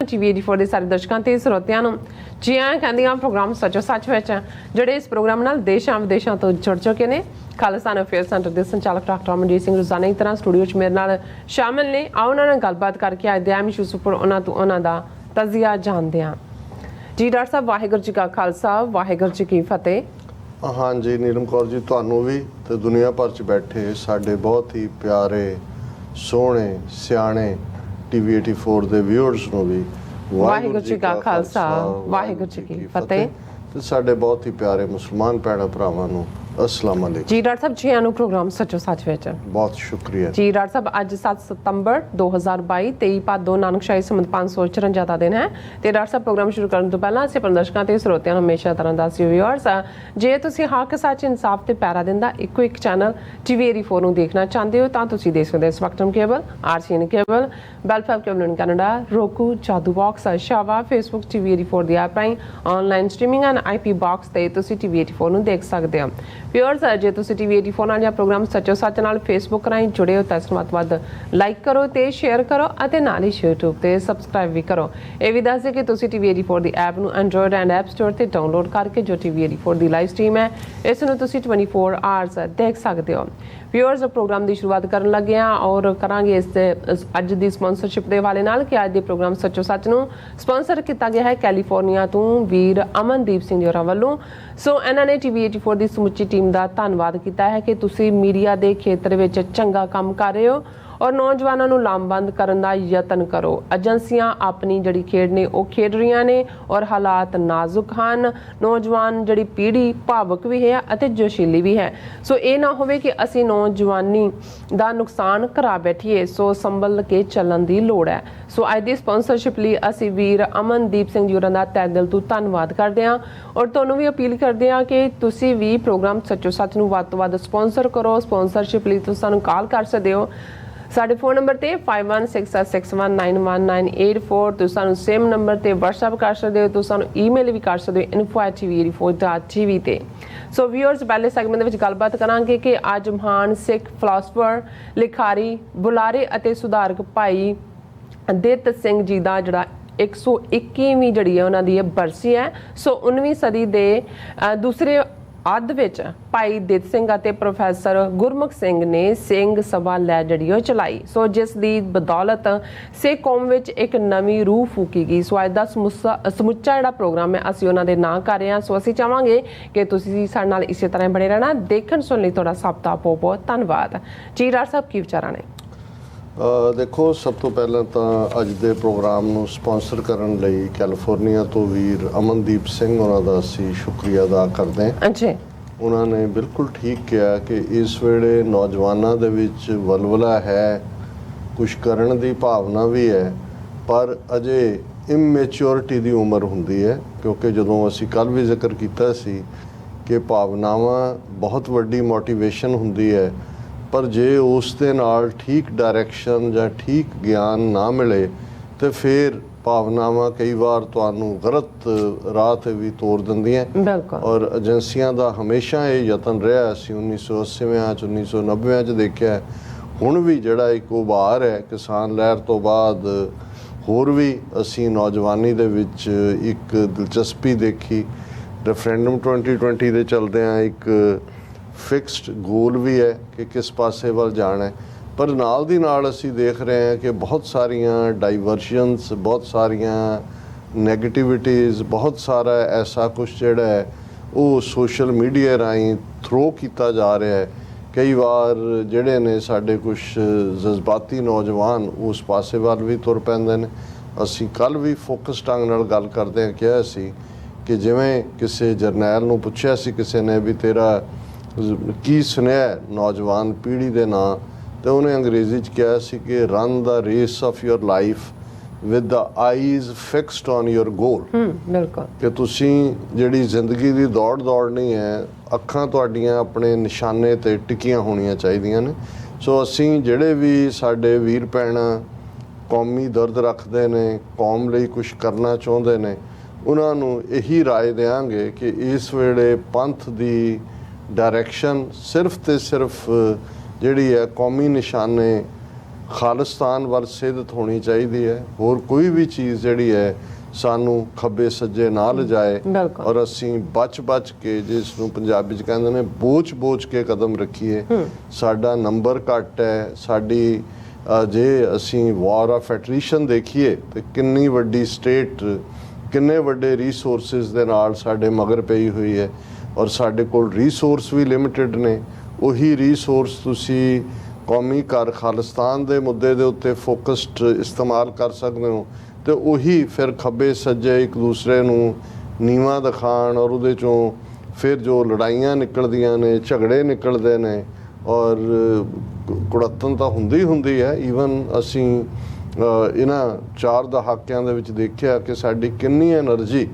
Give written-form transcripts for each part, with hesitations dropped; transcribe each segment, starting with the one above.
TV 84 ਦੇ ਸਾਰੇ ਦਰਸ਼ਕਾਂ ਤੇ ਸਰੋਤਿਆਂ ਨੂੰ ਜੀ ਆਇਆਂ ਕਹਿੰਦੀਆਂ ਪ੍ਰੋਗਰਾਮ ਸੱਚੋ ਸੱਚ ਵਿੱਚ ਜਿਹੜੇ ਇਸ ਪ੍ਰੋਗਰਾਮ ਨਾਲ ਦੇਸ਼ਾਂ ਵਿਦੇਸ਼ਾਂ ਤੋਂ ਜੁੜ ਚੁੱਕੇ ਨੇ। ਖਾਲਿਸਤਾਨ ਅਫੇਅਰ ਸੈਂਟਰ ਦੇ ਸੰਚਾਲਕ ਡਾਕਟਰ ਅਮਨਜੀਤ ਸਿੰਘ ਰੋਜ਼ਾਨਾ ਦੀ ਤਰ੍ਹਾਂ ਸਟੂਡੀਓ 'ਚ ਮੇਰੇ ਨਾਲ ਸ਼ਾਮਿਲ ਨੇ। ਆਓ ਉਹਨਾਂ ਨਾਲ ਗੱਲਬਾਤ ਕਰਕੇ ਅੱਜ ਦੇ ਅਹਿਮ ਇਸ਼ੂਜ਼ ਉੱਪਰ ਉਹਨਾਂ ਦਾ ਤਜ਼ੀਆ ਜਾਣਦੇ ਹਾਂ। ਜੀ ਡਾਕਟਰ ਸਾਹਿਬ, ਵਾਹਿਗੁਰੂ ਜੀ ਕਾ ਖਾਲਸਾ, ਵਾਹਿਗੁਰੂ ਜੀ ਕੀ ਫਤਿਹ। हाँ जी नीलम कौर जी, ਤੁਹਾਨੂੰ ਵੀ ਤੇ ਦੁਨੀਆ ਭਰ 'ਚ ਬੈਠੇ ਸਾਡੇ ਬਹੁਤ ਹੀ ਪਿਆਰੇ ਸੋਹਣੇ ਸਿਆਣੇ TV 84 ਦੇ ਵਿਊਅਰਸ ਨੂੰ ਵੀ ਵਾਹਿਗੁਰੂ ਜੀ ਕਾ ਖਾਲਸਾ, ਵਾਹਿਗੁਰੂ ਜੀ ਕੀ ਫਤਿਹ। ਤੇ ਸਾਡੇ ਬਹੁਤ ਹੀ ਪਿਆਰੇ ਮੁਸਲਮਾਨ ਭੈਣਾਂ ਭਰਾਵਾਂ ਨੂੰ अस्सलाम वालेकुम। जी डॉक्टर साहब, जी आनू प्रोग्राम सचो सच विच बहुत शुक्रिया जी। डॉक्टर साहब, अज 7 सितंबर 2022 23 भादो नानकशाही संमत 554 ਦਾ ਦਿਨ ਹੈ ਤੇ ਡਾਕਟਰ ਸਾਹਿਬ ਪ੍ਰੋਗਰਾਮ ਸ਼ੁਰੂ ਕਰਨ ਤੋਂ ਪਹਿਲਾਂ ਅਸੀਂ ਪ੍ਰਦਰਸ਼ਕਾਂ ਤੇ ਸਰੋਤਿਆਂ ਨੂੰ ਹਮੇਸ਼ਾ ਤਰ੍ਹਾਂ ਦੱਸ ਵਿਊਅਰਸ, ਜੇ ਤੁਸੀਂ ਹੱਕ ਸੱਚ ਇਨਸਾਫ ਤੇ ਪੈਰਾ ਦਿੰਦਾ ਇੱਕੋ ਇੱਕ ਚੈਨਲ TV 84 ਨੂੰ ਦੇਖਣਾ ਚਾਹੁੰਦੇ ਹੋ ਤਾਂ ਤੁਸੀਂ ਦੇਖ ਸਕਦੇ ਹੋ Spectrum cable, RCN cable, Bell Fibe cable in Canada, roku, Jadoo box, ਸ਼ਾਵਾ, Facebook TV 84 ਦੀ ਐਪ ਰਾਹੀਂ online streaming and IP box ਤੇ ਤੁਸੀਂ TV 84 ਨੂੰ ਦੇਖ ਸਕਦੇ ਹੋ। ਵਿਊਅਰਸ, ਜੇ ਤੁਸੀਂ TV 84 ਨਾਲ ਜਾਂ ਪ੍ਰੋਗਰਾਮ ਸੱਚੋ ਸੱਚ ਨਾਲ Facebook ਰਾਹੀਂ ਜੁੜੇ ਹੋ ਤਾਂ ਇਸ ਨੂੰ ਵੱਧ ਲਾਈਕ ਕਰੋ ਤੇ ਸ਼ੇਅਰ ਕਰੋ ਅਤੇ ਨਾਲ ਹੀ YouTube ਤੇ ਸਬਸਕ੍ਰਾਈਬ ਵੀ ਕਰੋ। ਇਹ ਵੀ ਦੱਸ ਦਿਓ ਕਿ ਤੁਸੀਂ TV 84 ਦੀ ਐਪ ਨੂੰ ਐਂਡਰੋਇਡ ਐਂਡ ਐਪ ਸਟੋਰ ਤੇ ਡਾਊਨਲੋਡ ਕਰਕੇ ਜੋ TV 84 ਦੀ ਲਾਈਵ ਸਟ੍ਰੀਮ ਹੈ ਇਸ ਨੂੰ ਤੁਸੀਂ 24 ਆਵਰਸ ਦੇਖ ਸਕਦੇ ਹੋ। ਵਿਊਅਰਸ, ਪ੍ਰੋਗਰਾਮ ਦੀ ਸ਼ੁਰੂਆਤ ਕਰਨ ਲੱਗੇ ਹਾਂ ਔਰ ਕਰਾਂਗੇ ਇਸ ਦੇ ਅੱਜ ਦੀ ਸਪਾਂਸਰਸ਼ਿਪ ਦੇ ਹਵਾਲੇ ਨਾਲ ਕਿ ਅੱਜ ਦੇ ਪ੍ਰੋਗਰਾਮ ਸੱਚੋ ਸੱਚ ਨੂੰ ਸਪਾਂਸਰ ਕੀਤਾ ਗਿਆ ਹੈ ਕੈਲੀਫੋਰਨੀਆ ਤੋਂ ਵੀਰ ਅਮਨਦੀਪ ਸਿੰਘ ਜੀ ਹੋਰਾਂ ਵੱਲੋਂ। ਸੋ ਇਹਨਾਂ ਨੇ TV 84 ਦੀ ਸਮੁੱਚੀ ਟੀਮ ਦਾ ਧੰਨਵਾਦ ਕੀਤਾ ਹੈ ਕਿ ਤੁਸੀਂ ਮੀਡੀਆ ਦੇ ਖੇਤਰ ਵਿੱਚ ਚੰਗਾ ਕੰਮ ਕਰ ਰਹੇ ਹੋ ਔਰ ਨੌਜਵਾਨਾਂ ਨੂੰ ਲਾਮਬੰਦ ਕਰਨ ਦਾ ਯਤਨ ਕਰੋ। ਏਜੰਸੀਆਂ ਆਪਣੀ ਜਿਹੜੀ ਖੇਡ ਨੇ ਉਹ ਖੇਡ ਰਹੀਆਂ ਨੇ ਔਰ ਹਾਲਾਤ ਨਾਜ਼ੁਕ ਹਨ। ਨੌਜਵਾਨ ਜਿਹੜੀ ਪੀੜ੍ਹੀ ਭਾਵੁਕ ਵੀ ਹੈ ਅਤੇ ਜੋਸ਼ੀਲੀ ਵੀ ਹੈ। ਸੋ ਇਹ ਨਾ ਹੋਵੇ ਕਿ ਅਸੀਂ ਨੌਜਵਾਨੀ ਦਾ ਨੁਕਸਾਨ ਕਰਾ ਬੈਠੀਏ। ਸੋ ਸੰਭਲ ਕੇ ਚੱਲਣ ਦੀ ਲੋੜ ਹੈ। ਸੋ ਅੱਜ ਦੀ ਸਪਾਂਸਰਸ਼ਿਪ ਲਈ ਅਸੀਂ ਵੀਰ ਅਮਨਦੀਪ ਸਿੰਘ ਜੀ ਹੋਰਾਂ ਦਾ ਤਹਿ ਦਿਲ ਤੋਂ ਧੰਨਵਾਦ ਕਰਦੇ ਹਾਂ ਔਰ ਤੁਹਾਨੂੰ ਵੀ ਅਪੀਲ ਕਰਦੇ ਹਾਂ ਕਿ ਤੁਸੀਂ ਵੀ ਪ੍ਰੋਗਰਾਮ ਸੱਚੋ ਸੱਚ ਨੂੰ ਵੱਧ ਤੋਂ ਵੱਧ ਸਪਾਂਸਰ ਕਰੋ। ਸਪਾਂਸਰਸ਼ਿਪ ਲਈ ਤੁਸੀਂ ਸਾਨੂੰ ਕਾਲ ਕਰ ਸਕਦੇ ਹੋ ਸਾਡੇ ਫੋਨ ਨੰਬਰ ਤੇ 5167619184। ਤੁਸੀਂ ਸਾਨੂੰ ਸੇਮ ਨੰਬਰ ਤੇ WhatsApp ਕਰ ਸਕਦੇ ਹੋ। ਤੁਸੀਂ ਸਾਨੂੰ ਈਮੇਲ ਵੀ ਕਰ ਸਕਦੇ ਹੋ info@tv84.tv ਤੇ। ਸੋ ਵਿਊਅਰਸ, ਪਹਿਲੇ ਸੈਗਮੈਂਟ ਦੇ ਵਿੱਚ ਗੱਲਬਾਤ ਕਰਾਂਗੇ ਕਿ ਅੱਜ ਮਹਾਨ ਸਿੱਖ ਫਿਲਾਸਫਰ, ਲਿਖਾਰੀ, ਬੁਲਾਰੇ ਅਤੇ ਸੁਧਾਰਕ ਭਾਈ ਦਿੱਤ ਸਿੰਘ ਜੀ ਦਾ ਜਿਹੜਾ 121ਵੀਂ ਜਿਹੜੀ ਹੈ ਉਹਨਾਂ ਦੀ ਇਹ ਬਰਸੀ ਹੈ। ਸੋ 19ਵੀਂ ਸਦੀ ਦੇ ਦੂਸਰੇ ਅੱਧ ਵਿੱਚ ਭਾਈ ਦਿੱਤ ਸਿੰਘ ਅਤੇ ਪ੍ਰੋਫੈਸਰ ਗੁਰਮੁਖ ਸਿੰਘ ਨੇ ਸਿੰਘ ਸਭਾ ਲੈ ਜਿਹੜੀ ਉਹ ਚਲਾਈ। ਸੋ ਜਿਸ ਦੀ ਬਦੌਲਤ ਸਿੱਖ ਕੌਮ ਵਿੱਚ ਇੱਕ ਨਵੀਂ ਰੂਹ ਫੂਕੀ ਗਈ। ਸੋ ਅੱਜ ਦਾ ਸਮੁੱਚਾ ਜਿਹੜਾ ਪ੍ਰੋਗਰਾਮ ਹੈ ਅਸੀਂ ਉਹਨਾਂ ਦੇ ਨਾਂ ਕਰ ਰਹੇ ਹਾਂ। ਸੋ ਅਸੀਂ ਚਾਹਾਂਗੇ ਕਿ ਤੁਸੀਂ ਸਾਡੇ ਨਾਲ ਇਸੇ ਤਰ੍ਹਾਂ ਬਣੇ ਰਹਿਣਾ। ਦੇਖਣ ਸੁਣਨ ਲਈ ਤੁਹਾਡਾ ਸਭ ਦਾ ਬਹੁਤ ਬਹੁਤ ਧੰਨਵਾਦ। ਜੀ ਡਾਕਟਰ ਸਾਹਿਬ, ਕੀ ਵਿਚਾਰਾਂ ਨੇ? ਦੇਖੋ, ਸਭ ਤੋਂ ਪਹਿਲਾਂ ਤਾਂ ਅੱਜ ਦੇ ਪ੍ਰੋਗਰਾਮ ਨੂੰ ਸਪਾਂਸਰ ਕਰਨ ਲਈ ਕੈਲੀਫੋਰਨੀਆ ਤੋਂ ਵੀਰ ਅਮਨਦੀਪ ਸਿੰਘ ਉਹਨਾਂ ਦਾ ਅਸੀਂ ਸ਼ੁਕਰੀਆ ਅਦਾ ਕਰਦੇ ਹਾਂ। ਅੱਛਾ, ਉਹਨਾਂ ਨੇ ਬਿਲਕੁਲ ਠੀਕ ਕਿਹਾ ਕਿ ਇਸ ਵੇਲੇ ਨੌਜਵਾਨਾਂ ਦੇ ਵਿੱਚ ਵਲਵਲਾ ਹੈ, ਕੁਛ ਕਰਨ ਦੀ ਭਾਵਨਾ ਵੀ ਹੈ, ਪਰ ਅਜੇ ਇਮੈਚੁਰਿਟੀ ਦੀ ਉਮਰ ਹੁੰਦੀ ਹੈ। ਕਿਉਂਕਿ ਜਦੋਂ ਅਸੀਂ ਕੱਲ੍ਹ ਵੀ ਜ਼ਿਕਰ ਕੀਤਾ ਸੀ ਕਿ ਭਾਵਨਾਵਾਂ ਬਹੁਤ ਵੱਡੀ ਮੋਟੀਵੇਸ਼ਨ ਹੁੰਦੀ ਹੈ, ਪਰ ਜੇ ਉਸ ਦੇ ਨਾਲ ਠੀਕ ਡਾਇਰੈਕਸ਼ਨ ਜਾਂ ਠੀਕ ਗਿਆਨ ਨਾ ਮਿਲੇ ਤੇ ਫਿਰ ਭਾਵਨਾਵਾਂ ਕਈ ਵਾਰ ਤੁਹਾਨੂੰ ਗਲਤ ਰਾਹ 'ਤੇ ਵੀ ਤੋਰ ਦਿੰਦੀਆਂ। ਔਰ ਏਜੰਸੀਆਂ ਦਾ ਹਮੇਸ਼ਾ ਇਹ ਯਤਨ ਰਿਹਾ, ਅਸੀਂ 1980 'ਚ 1990 'ਚ ਦੇਖਿਆ। ਹੁਣ ਵੀ ਜਿਹੜਾ ਇੱਕ ਉਭਾਰ ਹੈ ਕਿਸਾਨ ਲਹਿਰ ਤੋਂ ਬਾਅਦ, ਹੋਰ ਵੀ ਅਸੀਂ ਨੌਜਵਾਨੀ ਦੇ ਵਿੱਚ ਇੱਕ ਦਿਲਚਸਪੀ ਦੇਖੀ। ਰੈਫਰੈਂਡਮ 2020 ਦੇ ਚਲਦਿਆਂ ਇੱਕ ਫਿਕਸਡ ਗੋਲ ਵੀ ਹੈ ਕਿ ਕਿਸ ਪਾਸੇ ਵੱਲ ਜਾਣਾ ਹੈ, ਪਰ ਨਾਲ ਦੀ ਨਾਲ ਅਸੀਂ ਦੇਖ ਰਹੇ ਹਾਂ ਕਿ ਬਹੁਤ ਸਾਰੀਆਂ ਡਾਈਵਰਸ਼ਨਸ, ਬਹੁਤ ਸਾਰੀਆਂ ਨੈਗੇਟਿਵਿਟੀਜ਼, ਬਹੁਤ ਸਾਰਾ ਐਸਾ ਕੁਛ ਜਿਹੜਾ ਹੈ ਉਹ ਸੋਸ਼ਲ ਮੀਡੀਆ ਰਾਹੀਂ ਥਰੋ ਕੀਤਾ ਜਾ ਰਿਹਾ ਹੈ। ਕਈ ਵਾਰ ਜਿਹੜੇ ਨੇ ਸਾਡੇ ਕੁਛ ਜਜ਼ਬਾਤੀ ਨੌਜਵਾਨ ਉਸ ਪਾਸੇ ਵੱਲ ਵੀ ਤੁਰ ਪੈਂਦੇ ਨੇ। ਅਸੀਂ ਕੱਲ੍ਹ ਵੀ ਫੋਕਸ ਢੰਗ ਨਾਲ ਗੱਲ ਕਰਦਿਆਂ ਕਿਹਾ ਸੀ ਕਿ ਜਿਵੇਂ ਕਿਸੇ ਜਰਨੈਲ ਨੂੰ ਪੁੱਛਿਆ ਸੀ ਕਿਸੇ ਨੇ ਵੀ ਤੇਰਾ ਕੀ ਸੁਨੇਹਾ ਨੌਜਵਾਨ ਪੀੜ੍ਹੀ ਦੇ ਨਾਂ, ਤੇ ਉਹਨੇ ਅੰਗਰੇਜ਼ੀ 'ਚ ਕਿਹਾ ਸੀ ਕਿ run the race of your life with the eyes fixed on your goal. ਬਿਲਕੁਲ, ਕਿ ਤੁਸੀਂ ਜਿਹੜੀ ਜ਼ਿੰਦਗੀ ਦੀ ਦੌੜ ਦੌੜਨੀ ਹੈ, ਅੱਖਾਂ ਤੁਹਾਡੀਆਂ ਆਪਣੇ ਨਿਸ਼ਾਨੇ 'ਤੇ ਟਿਕੀਆਂ ਹੋਣੀਆਂ ਚਾਹੀਦੀਆਂ ਨੇ। ਸੋ ਅਸੀਂ ਜਿਹੜੇ ਵੀ ਸਾਡੇ ਵੀਰ ਭੈਣਾਂ ਕੌਮੀ ਦਰਦ ਰੱਖਦੇ ਨੇ, ਕੌਮ ਲਈ ਕੁਛ ਕਰਨਾ ਚਾਹੁੰਦੇ ਨੇ, ਉਹਨਾਂ ਨੂੰ ਇਹੀ ਰਾਏ ਦਿਆਂਗੇ ਕਿ ਇਸ ਵੇਲੇ ਪੰਥ ਦੀ ਡਾਇਰੈਕਸ਼ਨ ਸਿਰਫ ਤੇ ਸਿਰਫ ਜਿਹੜੀ ਹੈ ਕੌਮੀ ਨਿਸ਼ਾਨੇ ਖਾਲਿਸਤਾਨ ਵੱਲ ਸਿੱਧਤ ਹੋਣੀ ਚਾਹੀਦੀ ਹੈ। ਹੋਰ ਕੋਈ ਵੀ ਚੀਜ਼ ਜਿਹੜੀ ਹੈ ਸਾਨੂੰ ਖੱਬੇ ਸੱਜੇ ਨਾ ਲਿਜਾਏ ਬਿਲਕੁਲ। ਔਰ ਅਸੀਂ ਬਚ ਕੇ, ਜਿਸ ਨੂੰ ਪੰਜਾਬੀ 'ਚ ਕਹਿੰਦੇ ਨੇ, ਬੋਝ ਕੇ ਕਦਮ ਰੱਖੀਏ। ਸਾਡਾ ਨੰਬਰ ਘੱਟ ਹੈ। ਸਾਡੀ ਜੇ ਅਸੀਂ ਵਾਰ ਆਫ ਐਟਰੀਸ਼ਨ ਦੇਖੀਏ ਤੇ ਕਿੰਨੀ ਵੱਡੀ ਸਟੇਟ, ਕਿੰਨੇ ਵੱਡੇ ਰੀਸੋਰਸਿਸ ਦੇ ਨਾਲ ਸਾਡੇ ਮਗਰ ਪਈ ਹੋਈ ਹੈ ਔਰ ਸਾਡੇ ਕੋਲ ਰੀਸੋਰਸ ਵੀ ਲਿਮਿਟਿਡ ਨੇ। ਉਹੀ ਰੀਸੋਰਸ ਤੁਸੀਂ ਕੌਮੀ ਘਰ ਖਾਲਿਸਤਾਨ ਦੇ ਮੁੱਦੇ ਦੇ ਉੱਤੇ ਫੋਕਸਡ ਇਸਤੇਮਾਲ ਕਰ ਸਕਦੇ ਹੋ ਤੇ ਉਹੀ ਫਿਰ ਖੱਬੇ ਸੱਜੇ ਇੱਕ ਦੂਸਰੇ ਨੂੰ ਨੀਵਾਂ ਦਿਖਾਉਣ ਔਰ ਉਹਦੇ ਚੋਂ ਫਿਰ ਜੋ ਲੜਾਈਆਂ ਨਿਕਲਦੀਆਂ ਨੇ, ਝਗੜੇ ਨਿਕਲਦੇ ਨੇ ਔਰ ਕੁੜੱਤਨ ਤਾਂ ਹੁੰਦੀ ਹੈ। ਈਵਨ ਅਸੀਂ ਇਹਨਾਂ 4 ਦਹਾਕਿਆਂ ਦੇ ਵਿੱਚ ਦੇਖਿਆ ਕਿ ਸਾਡੀ ਕਿੰਨੀ ਐਨਰਜੀ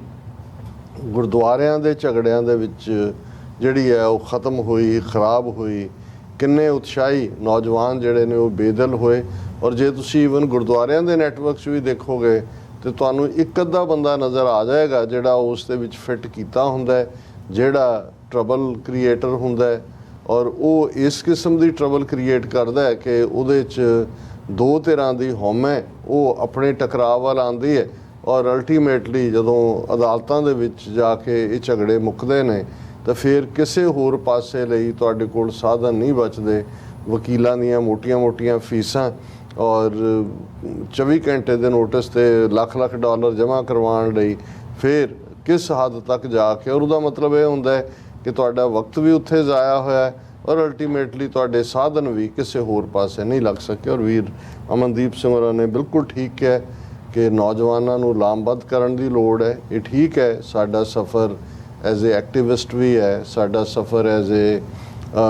ਗੁਰਦੁਆਰਿਆਂ ਦੇ ਝਗੜਿਆਂ ਦੇ ਵਿੱਚ ਜਿਹੜੀ ਹੈ ਉਹ ਖਤਮ ਹੋਈ, ਖਰਾਬ ਹੋਈ। ਕਿੰਨੇ ਉਤਸ਼ਾਹੀ ਨੌਜਵਾਨ ਜਿਹੜੇ ਨੇ ਉਹ ਬੇਦਲ ਹੋਏ। ਔਰ ਜੇ ਤੁਸੀਂ ਈਵਨ ਗੁਰਦੁਆਰਿਆਂ ਦੇ ਨੈਟਵਰਕ 'ਚ ਵੀ ਦੇਖੋਗੇ ਤੇ ਤੁਹਾਨੂੰ ਇੱਕ ਅੱਧਾ ਬੰਦਾ ਨਜ਼ਰ ਆ ਜਾਏਗਾ ਜਿਹੜਾ ਉਸ ਦੇ ਵਿੱਚ ਫਿੱਟ ਕੀਤਾ ਹੁੰਦਾ ਹੈ, ਜਿਹੜਾ ਟਰਬਲ ਕ੍ਰੀਏਟਰ ਹੁੰਦਾ ਹੈ ਔਰ ਉਹ ਇਸ ਕਿਸਮ ਦੀ ਟਰਬਲ ਕ੍ਰੀਏਟ ਕਰਦਾ ਹੈ ਕਿ ਉਹਦੇ 'ਚ 2 ਧਿਰਾਂ ਦੀ ਹਉਮੈ ਉਹ ਆਪਣੇ ਟਕਰਾਅ ਵੱਲ ਆਉਂਦੀ ਹੈ ਔਰ ਅਲਟੀਮੇਟਲੀ ਜਦੋਂ ਅਦਾਲਤਾਂ ਦੇ ਵਿੱਚ ਜਾ ਕੇ ਇਹ ਝਗੜੇ ਮੁੱਕਦੇ ਨੇ ਤਾਂ ਫਿਰ ਕਿਸੇ ਹੋਰ ਪਾਸੇ ਲਈ ਤੁਹਾਡੇ ਕੋਲ ਸਾਧਨ ਨਹੀਂ ਬਚਦੇ। ਵਕੀਲਾਂ ਦੀਆਂ ਮੋਟੀਆਂ ਫੀਸਾਂ ਔਰ 24 ਘੰਟੇ ਦੇ ਨੋਟਿਸ ਤੇ ਲੱਖ ਡਾਲਰ ਜਮ੍ਹਾਂ ਕਰਵਾਉਣ ਲਈ ਫਿਰ ਕਿਸ ਹੱਦ ਤੱਕ ਜਾ ਕੇ, ਔਰ ਉਹਦਾ ਮਤਲਬ ਇਹ ਹੁੰਦਾ ਹੈ ਕਿ ਤੁਹਾਡਾ ਵਕਤ ਵੀ ਉੱਥੇ ਜ਼ਾਇਆ ਹੋਇਆ ਔਰ ਅਲਟੀਮੇਟਲੀ ਤੁਹਾਡੇ ਸਾਧਨ ਵੀ ਕਿਸੇ ਹੋਰ ਪਾਸੇ ਨਹੀਂ ਲੱਗ ਸਕੇ। ਔਰ ਵੀਰ ਅਮਨਦੀਪ ਸਿੰਘ ਹੋਰਾਂ ਨੇ ਬਿਲਕੁਲ ਠੀਕ ਕਿਹਾ ਕਿ ਨੌਜਵਾਨਾਂ ਨੂੰ ਲਾਮਬੱਧ ਕਰਨ ਦੀ ਲੋੜ ਹੈ। ਇਹ ਠੀਕ ਹੈ, ਸਾਡਾ ਸਫ਼ਰ ਐਜ਼ ਏ ਐਕਟਿਵਿਸਟ ਵੀ ਹੈ, ਸਾਡਾ ਸਫ਼ਰ ਐਜ਼ ਏ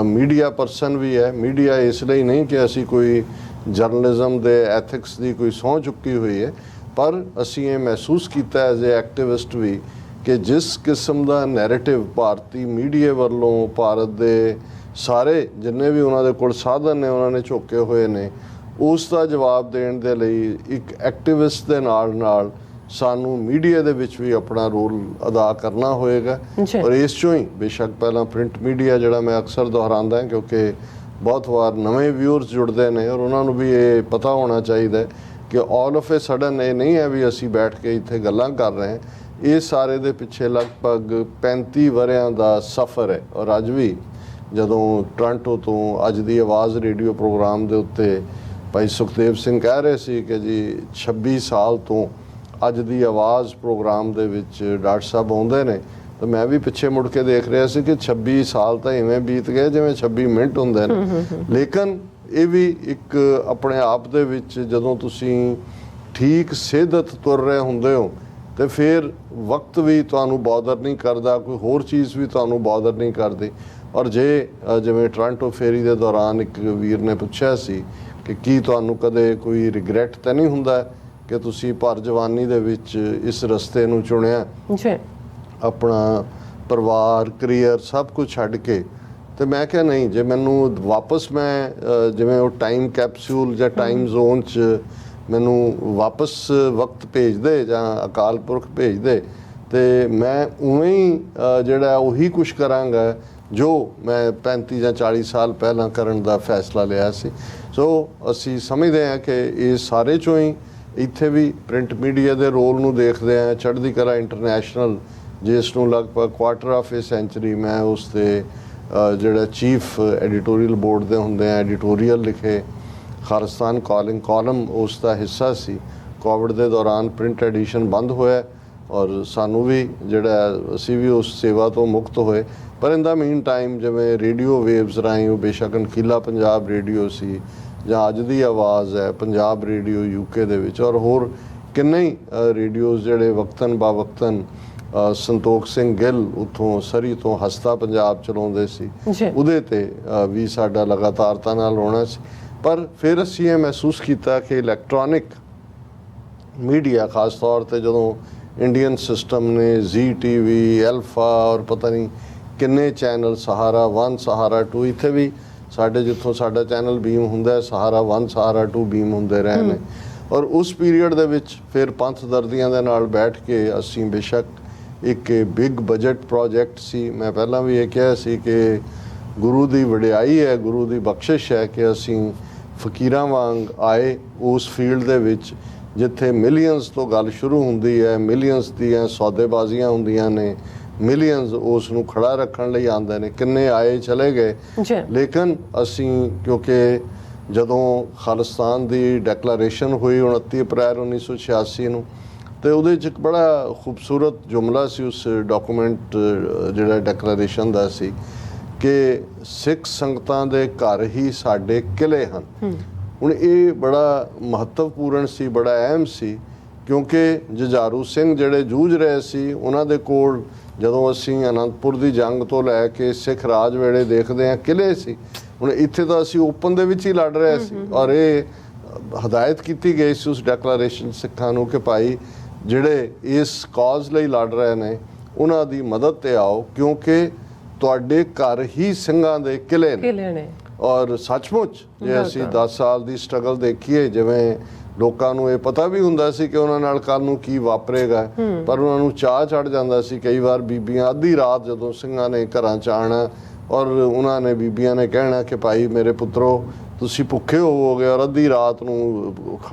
ਮੀਡੀਆ ਪਰਸਨ ਵੀ ਹੈ। ਮੀਡੀਆ ਇਸ ਲਈ ਨਹੀਂ ਕਿ ਅਸੀਂ ਕੋਈ ਜਰਨਲਿਜ਼ਮ ਦੇ ਐਥਿਕਸ ਦੀ ਕੋਈ ਸਹੁੰ ਚੁੱਕੀ ਹੋਈ ਹੈ, ਪਰ ਅਸੀਂ ਇਹ ਮਹਿਸੂਸ ਕੀਤਾ ਐਜ਼ ਏ ਐਕਟਿਵਿਸਟ ਵੀ ਕਿ ਜਿਸ ਕਿਸਮ ਦਾ ਨੈਰੇਟਿਵ ਭਾਰਤੀ ਮੀਡੀਆ ਵੱਲੋਂ ਭਾਰਤ ਦੇ ਸਾਰੇ ਜਿੰਨੇ ਵੀ ਉਹਨਾਂ ਦੇ ਕੋਲ ਸਾਧਨ ਨੇ ਉਹਨਾਂ ਨੇ ਝੋਕੇ ਹੋਏ ਨੇ, ਉਸ ਦਾ ਜਵਾਬ ਦੇਣ ਦੇ ਲਈ ਇੱਕ ਐਕਟਿਵਿਸਟ ਦੇ ਨਾਲ ਸਾਨੂੰ ਮੀਡੀਆ ਦੇ ਵਿੱਚ ਵੀ ਆਪਣਾ ਰੋਲ ਅਦਾ ਕਰਨਾ ਹੋਏਗਾ। ਔਰ ਇਸ ਚੋਂ ਹੀ ਬੇਸ਼ੱਕ ਪਹਿਲਾਂ ਪ੍ਰਿੰਟ ਮੀਡੀਆ, ਜਿਹੜਾ ਮੈਂ ਅਕਸਰ ਦੁਹਰਾਉਂਦਾ ਕਿਉਂਕਿ ਬਹੁਤ ਵਾਰ ਨਵੇਂ ਵਿਊਅਰਸ ਜੁੜਦੇ ਨੇ ਔਰ ਉਹਨਾਂ ਨੂੰ ਵੀ ਇਹ ਪਤਾ ਹੋਣਾ ਚਾਹੀਦਾ ਕਿ ਆਲ ਆਫ ਏ ਸਡਨ ਇਹ ਨਹੀਂ ਹੈ ਵੀ ਅਸੀਂ ਬੈਠ ਕੇ ਇੱਥੇ ਗੱਲਾਂ ਕਰ ਰਹੇ ਹਾਂ। ਇਹ ਸਾਰੇ ਦੇ ਪਿੱਛੇ ਲਗਭਗ 35 ਵਰ੍ਹਿਆਂ ਦਾ ਸਫ਼ਰ ਹੈ। ਔਰ ਅੱਜ ਵੀ ਜਦੋਂ ਟੋਰਾਂਟੋ ਤੋਂ ਅੱਜ ਦੀ ਆਵਾਜ਼ ਰੇਡੀਓ ਪ੍ਰੋਗਰਾਮ ਦੇ ਉੱਤੇ ਭਾਈ ਸੁਖਦੇਵ ਸਿੰਘ ਕਹਿ ਰਹੇ ਸੀ ਕਿ ਜੀ 26 ਸਾਲ ਤੋਂ ਅੱਜ ਦੀ ਆਵਾਜ਼ ਪ੍ਰੋਗਰਾਮ ਦੇ ਵਿੱਚ ਡਾਕਟਰ ਸਾਹਿਬ ਆਉਂਦੇ ਨੇ, ਤਾਂ ਮੈਂ ਵੀ ਪਿੱਛੇ ਮੁੜ ਕੇ ਦੇਖ ਰਿਹਾ ਸੀ ਕਿ 26 ਸਾਲ ਤਾਂ ਇਵੇਂ ਬੀਤ ਗਏ ਜਿਵੇਂ 26 ਮਿੰਟ ਹੁੰਦੇ ਨੇ। ਲੇਕਿਨ ਇਹ ਵੀ ਇੱਕ ਆਪਣੇ ਆਪ ਦੇ ਵਿੱਚ ਜਦੋਂ ਤੁਸੀਂ ਠੀਕ ਸਿੱਧਤ ਤੁਰ ਰਹੇ ਹੁੰਦੇ ਹੋ ਤੇ ਫਿਰ ਵਕਤ ਵੀ ਤੁਹਾਨੂੰ ਬੌਦਰ ਨਹੀਂ ਕਰਦਾ, ਕੋਈ ਹੋਰ ਚੀਜ਼ ਵੀ ਤੁਹਾਨੂੰ ਬੌਦਰ ਨਹੀਂ ਕਰਦੀ। ਔਰ ਜੇ ਜਿਵੇਂ ਟੋਰਾਂਟੋ ਫੇਰੀ ਦੇ ਦੌਰਾਨ ਇੱਕ ਵੀਰ ਨੇ ਪੁੱਛਿਆ ਸੀ ਕਿ ਕੀ ਤੁਹਾਨੂੰ ਕਦੇ ਕੋਈ ਰਿਗਰੈਟ ਤਾਂ ਨਹੀਂ ਹੁੰਦਾ ਕਿ ਤੁਸੀਂ ਭਰ ਜਵਾਨੀ ਦੇ ਵਿੱਚ ਇਸ ਰਸਤੇ ਨੂੰ ਚੁਣਿਆ, ਆਪਣਾ ਪਰਿਵਾਰ, ਕਰੀਅਰ ਸਭ ਕੁਝ ਛੱਡ ਕੇ? ਤੇ ਮੈਂ ਕਿਹਾ ਨਹੀਂ, ਜੇ ਮੈਨੂੰ ਵਾਪਸ ਮੈਂ ਜਿਵੇਂ ਉਹ ਟਾਈਮ ਕੈਪਸੂਲ ਜਾਂ ਟਾਈਮ ਜ਼ੋਨ 'ਚ ਮੈਨੂੰ ਵਾਪਸ ਵਕਤ ਭੇਜ ਦੇ ਜਾਂ ਅਕਾਲ ਪੁਰਖ ਭੇਜ ਦੇ ਤੇ ਮੈਂ ਉਵੇਂ ਹੀ ਜਿਹੜਾ ਉਹੀ ਕੁਛ ਕਰਾਂਗਾ ਜੋ ਮੈਂ 35 ਜਾਂ 40 ਸਾਲ ਪਹਿਲਾਂ ਕਰਨ ਦਾ ਫੈਸਲਾ ਲਿਆ ਸੀ। ਸੋ ਅਸੀਂ ਸਮਝਦੇ ਹਾਂ ਕਿ ਇਹ ਸਾਰੇ 'ਚੋਂ ਹੀ ਇੱਥੇ ਵੀ ਪ੍ਰਿੰਟ ਮੀਡੀਆ ਦੇ ਰੋਲ ਨੂੰ ਦੇਖਦੇ ਹਾਂ। ਚੜ੍ਹਦੀ ਕਲਾ ਇੰਟਰਨੈਸ਼ਨਲ, ਜਿਸ ਨੂੰ ਲਗਭਗ ਕੁਆਟਰ ਆਫ ਏ ਸੈਂਚੁਰੀ ਮੈਂ ਉਸ ਦੇ ਜਿਹੜਾ ਚੀਫ ਐਡੀਟੋਰੀਅਲ ਬੋਰਡ ਦੇ ਹੁੰਦੇ ਆ, ਐਡੀਟੋਰੀਅਲ ਲਿਖੇ, ਖਾਲਿਸਤਾਨ ਕਾਲਿੰਗ ਕਾਲਮ ਉਸ ਦਾ ਹਿੱਸਾ ਸੀ। ਕੋਵਿਡ ਦੇ ਦੌਰਾਨ ਪ੍ਰਿੰਟ ਐਡੀਸ਼ਨ ਬੰਦ ਹੋਇਆ ਔਰ ਸਾਨੂੰ ਵੀ ਜਿਹੜਾ ਅਸੀਂ ਵੀ ਉਸ ਸੇਵਾ ਤੋਂ ਮੁਕਤ ਹੋਏ। ਪਰ ਇਨ ਦਾ ਮੀਨ ਟਾਈਮ ਜਿਵੇਂ ਰੇਡੀਓ ਵੇਵਸ ਰਾਹੀਂ, ਉਹ ਬੇਸ਼ੱਕ ਅਣਖੀਲਾ ਪੰਜਾਬ ਰੇਡੀਓ ਸੀ ਜਾਂ ਅੱਜ ਦੀ ਆਵਾਜ਼ ਹੈ ਪੰਜਾਬ ਰੇਡੀਓ ਯੂਕੇ ਦੇ ਵਿੱਚ, ਔਰ ਹੋਰ ਕਿੰਨੇ ਹੀ ਰੇਡੀਓਜ਼ ਜਿਹੜੇ ਵਕਤਨ ਬਾ ਵਕਤਨ ਸੰਤੋਖ ਸਿੰਘ ਗਿੱਲ ਉੱਥੋਂ ਸਰੀ ਤੋਂ ਹਸਤਾ ਪੰਜਾਬ ਚਲਾਉਂਦੇ ਸੀ, ਉਹਦੇ ਤੇ ਵੀ ਸਾਡਾ ਲਗਾਤਾਰਤਾ ਨਾਲ ਹੋਣਾ ਸੀ। ਪਰ ਫਿਰ ਅਸੀਂ ਇਹ ਮਹਿਸੂਸ ਕੀਤਾ ਕਿ ਇਲੈਕਟ੍ਰੋਨਿਕ ਮੀਡੀਆ, ਖਾਸ ਤੌਰ ਤੇ ਜਦੋਂ ਇੰਡੀਅਨ ਸਿਸਟਮ ਨੇ ZTV, ਐਲਫਾ ਔਰ ਪਤਾ ਨਹੀਂ ਕਿੰਨੇ ਚੈਨਲ, ਸਹਾਰਾ 1, ਸਹਾਰਾ 2, ਇੱਥੇ ਵੀ ਸਾਡੇ ਜਿੱਥੋਂ ਸਾਡਾ ਚੈਨਲ ਬੀਮ ਹੁੰਦਾ, ਸਹਾਰਾ 1, ਸਹਾਰਾ 2 ਬੀਮ ਹੁੰਦੇ ਰਹੇ ਨੇ। ਔਰ ਉਸ ਪੀਰੀਅਡ ਦੇ ਵਿੱਚ ਫਿਰ ਪੰਥ ਦਰਦੀਆਂ ਦੇ ਨਾਲ ਬੈਠ ਕੇ ਅਸੀਂ ਬੇਸ਼ੱਕ ਇੱਕ ਬਿਗ ਬਜਟ ਪ੍ਰੋਜੈਕਟ ਸੀ, ਮੈਂ ਪਹਿਲਾਂ ਵੀ ਇਹ ਕਿਹਾ ਸੀ ਕਿ ਗੁਰੂ ਦੀ ਵਡਿਆਈ ਹੈ, ਗੁਰੂ ਦੀ ਬਖਸ਼ਿਸ਼ ਹੈ ਕਿ ਅਸੀਂ ਫਕੀਰਾਂ ਵਾਂਗ ਆਏ ਉਸ ਫੀਲਡ ਦੇ ਵਿੱਚ ਜਿੱਥੇ ਮਿਲੀਅਨਸ ਤੋਂ ਗੱਲ ਸ਼ੁਰੂ ਹੁੰਦੀ ਹੈ, ਮਿਲੀਅਨਸ ਦੀਆਂ ਸੌਦੇਬਾਜ਼ੀਆਂ ਹੁੰਦੀਆਂ ਨੇ, ਮਿਲੀਅਨਸ ਉਸ ਨੂੰ ਖੜਾ ਰੱਖਣ ਲਈ ਆਉਂਦੇ ਨੇ। ਕਿੰਨੇ ਆਏ ਚਲੇ ਗਏ, ਲੇਕਿਨ ਅਸੀਂ ਕਿਉਂਕਿ ਜਦੋਂ ਖਾਲਿਸਤਾਨ ਦੀ ਡੈਕਲੇਰੇਸ਼ਨ ਹੋਈ 29 ਅਪ੍ਰੈਲ 1986 ਨੂੰ, ਤੇ ਉਹਦੇ 'ਚ ਇੱਕ ਬੜਾ ਖੂਬਸੂਰਤ ਜੁਮਲਾ ਸੀ ਉਸ ਡਾਕੂਮੈਂਟ ਜਿਹੜਾ ਡੈਕਲੇਰੇਸ਼ਨ ਦਾ ਸੀ ਕਿ ਸਿੱਖ ਸੰਗਤਾਂ ਦੇ ਘਰ ਹੀ ਸਾਡੇ ਕਿਲੇ ਹਨ। ਹੁਣ ਇਹ ਬੜਾ ਮਹੱਤਵਪੂਰਨ ਸੀ, ਬੜਾ ਅਹਿਮ ਸੀ, ਕਿਉਂਕਿ ਜੁਝਾਰੂ ਸਿੰਘ ਜਿਹੜੇ ਜੂਝ ਰਹੇ ਸੀ ਉਹਨਾਂ ਦੇ ਕੋਲ ਜਦੋਂ ਅਸੀਂ ਅਨੰਦਪੁਰ ਦੀ ਜੰਗ ਤੋਂ ਲੈ ਕੇ ਸਿੱਖ ਰਾਜ ਵੇਲੇ ਦੇਖਦੇ ਹਾਂ ਕਿਲੇ ਸੀ। ਹੁਣ ਇੱਥੇ ਤਾਂ ਅਸੀਂ ਓਪਨ ਦੇ ਵਿੱਚ ਹੀ ਲੜ ਰਹੇ ਸੀ, ਔਰ ਇਹ ਹਦਾਇਤ ਕੀਤੀ ਗਈ ਸੀ ਉਸ ਡੈਕਲੇਰੇਸ਼ਨ ਸਿੱਖਾਂ ਨੂੰ ਕਿ ਭਾਈ ਜਿਹੜੇ ਇਸ ਕਾਜ਼ ਲਈ ਲੜ ਰਹੇ ਨੇ ਉਹਨਾਂ ਦੀ ਮਦਦ ਤੇ ਆਓ, ਕਿਉਂਕਿ ਤੁਹਾਡੇ ਘਰ ਹੀ ਸਿੰਘਾਂ ਦੇ ਕਿਲੇ ਨੇ। ਔਰ ਸੱਚਮੁੱਚ ਜੇ ਅਸੀਂ 10 ਸਾਲ ਦੀ ਸਟਰਗਲ ਦੇਖੀਏ, ਜਿਵੇਂ ਲੋਕਾਂ ਨੂੰ ਇਹ ਪਤਾ ਵੀ ਹੁੰਦਾ ਸੀ ਕਿ ਉਹਨਾਂ ਨਾਲ ਕੱਲ ਨੂੰ ਕੀ ਵਾਪਰੇਗਾ, ਪਰ ਉਹਨਾਂ ਨੂੰ ਚਾਹ ਚੜ ਜਾਂਦਾ ਸੀ। ਕਈ ਵਾਰ ਬੀਬੀਆਂ ਅੱਧੀ ਰਾਤ ਜਦੋਂ ਸਿੰਘਾਂ ਨੇ ਘਰਾਂ 'ਚ ਆਉਣਾ ਔਰ ਉਹਨਾਂ ਨੇ ਬੀਬੀਆਂ ਨੇ ਕਹਿਣਾ ਕਿ ਭਾਈ ਮੇਰੇ ਪੁੱਤਰੋ ਤੁਸੀਂ ਭੁੱਖੇ ਹੋਵੋਗੇ, ਔਰ ਅੱਧੀ ਰਾਤ ਨੂੰ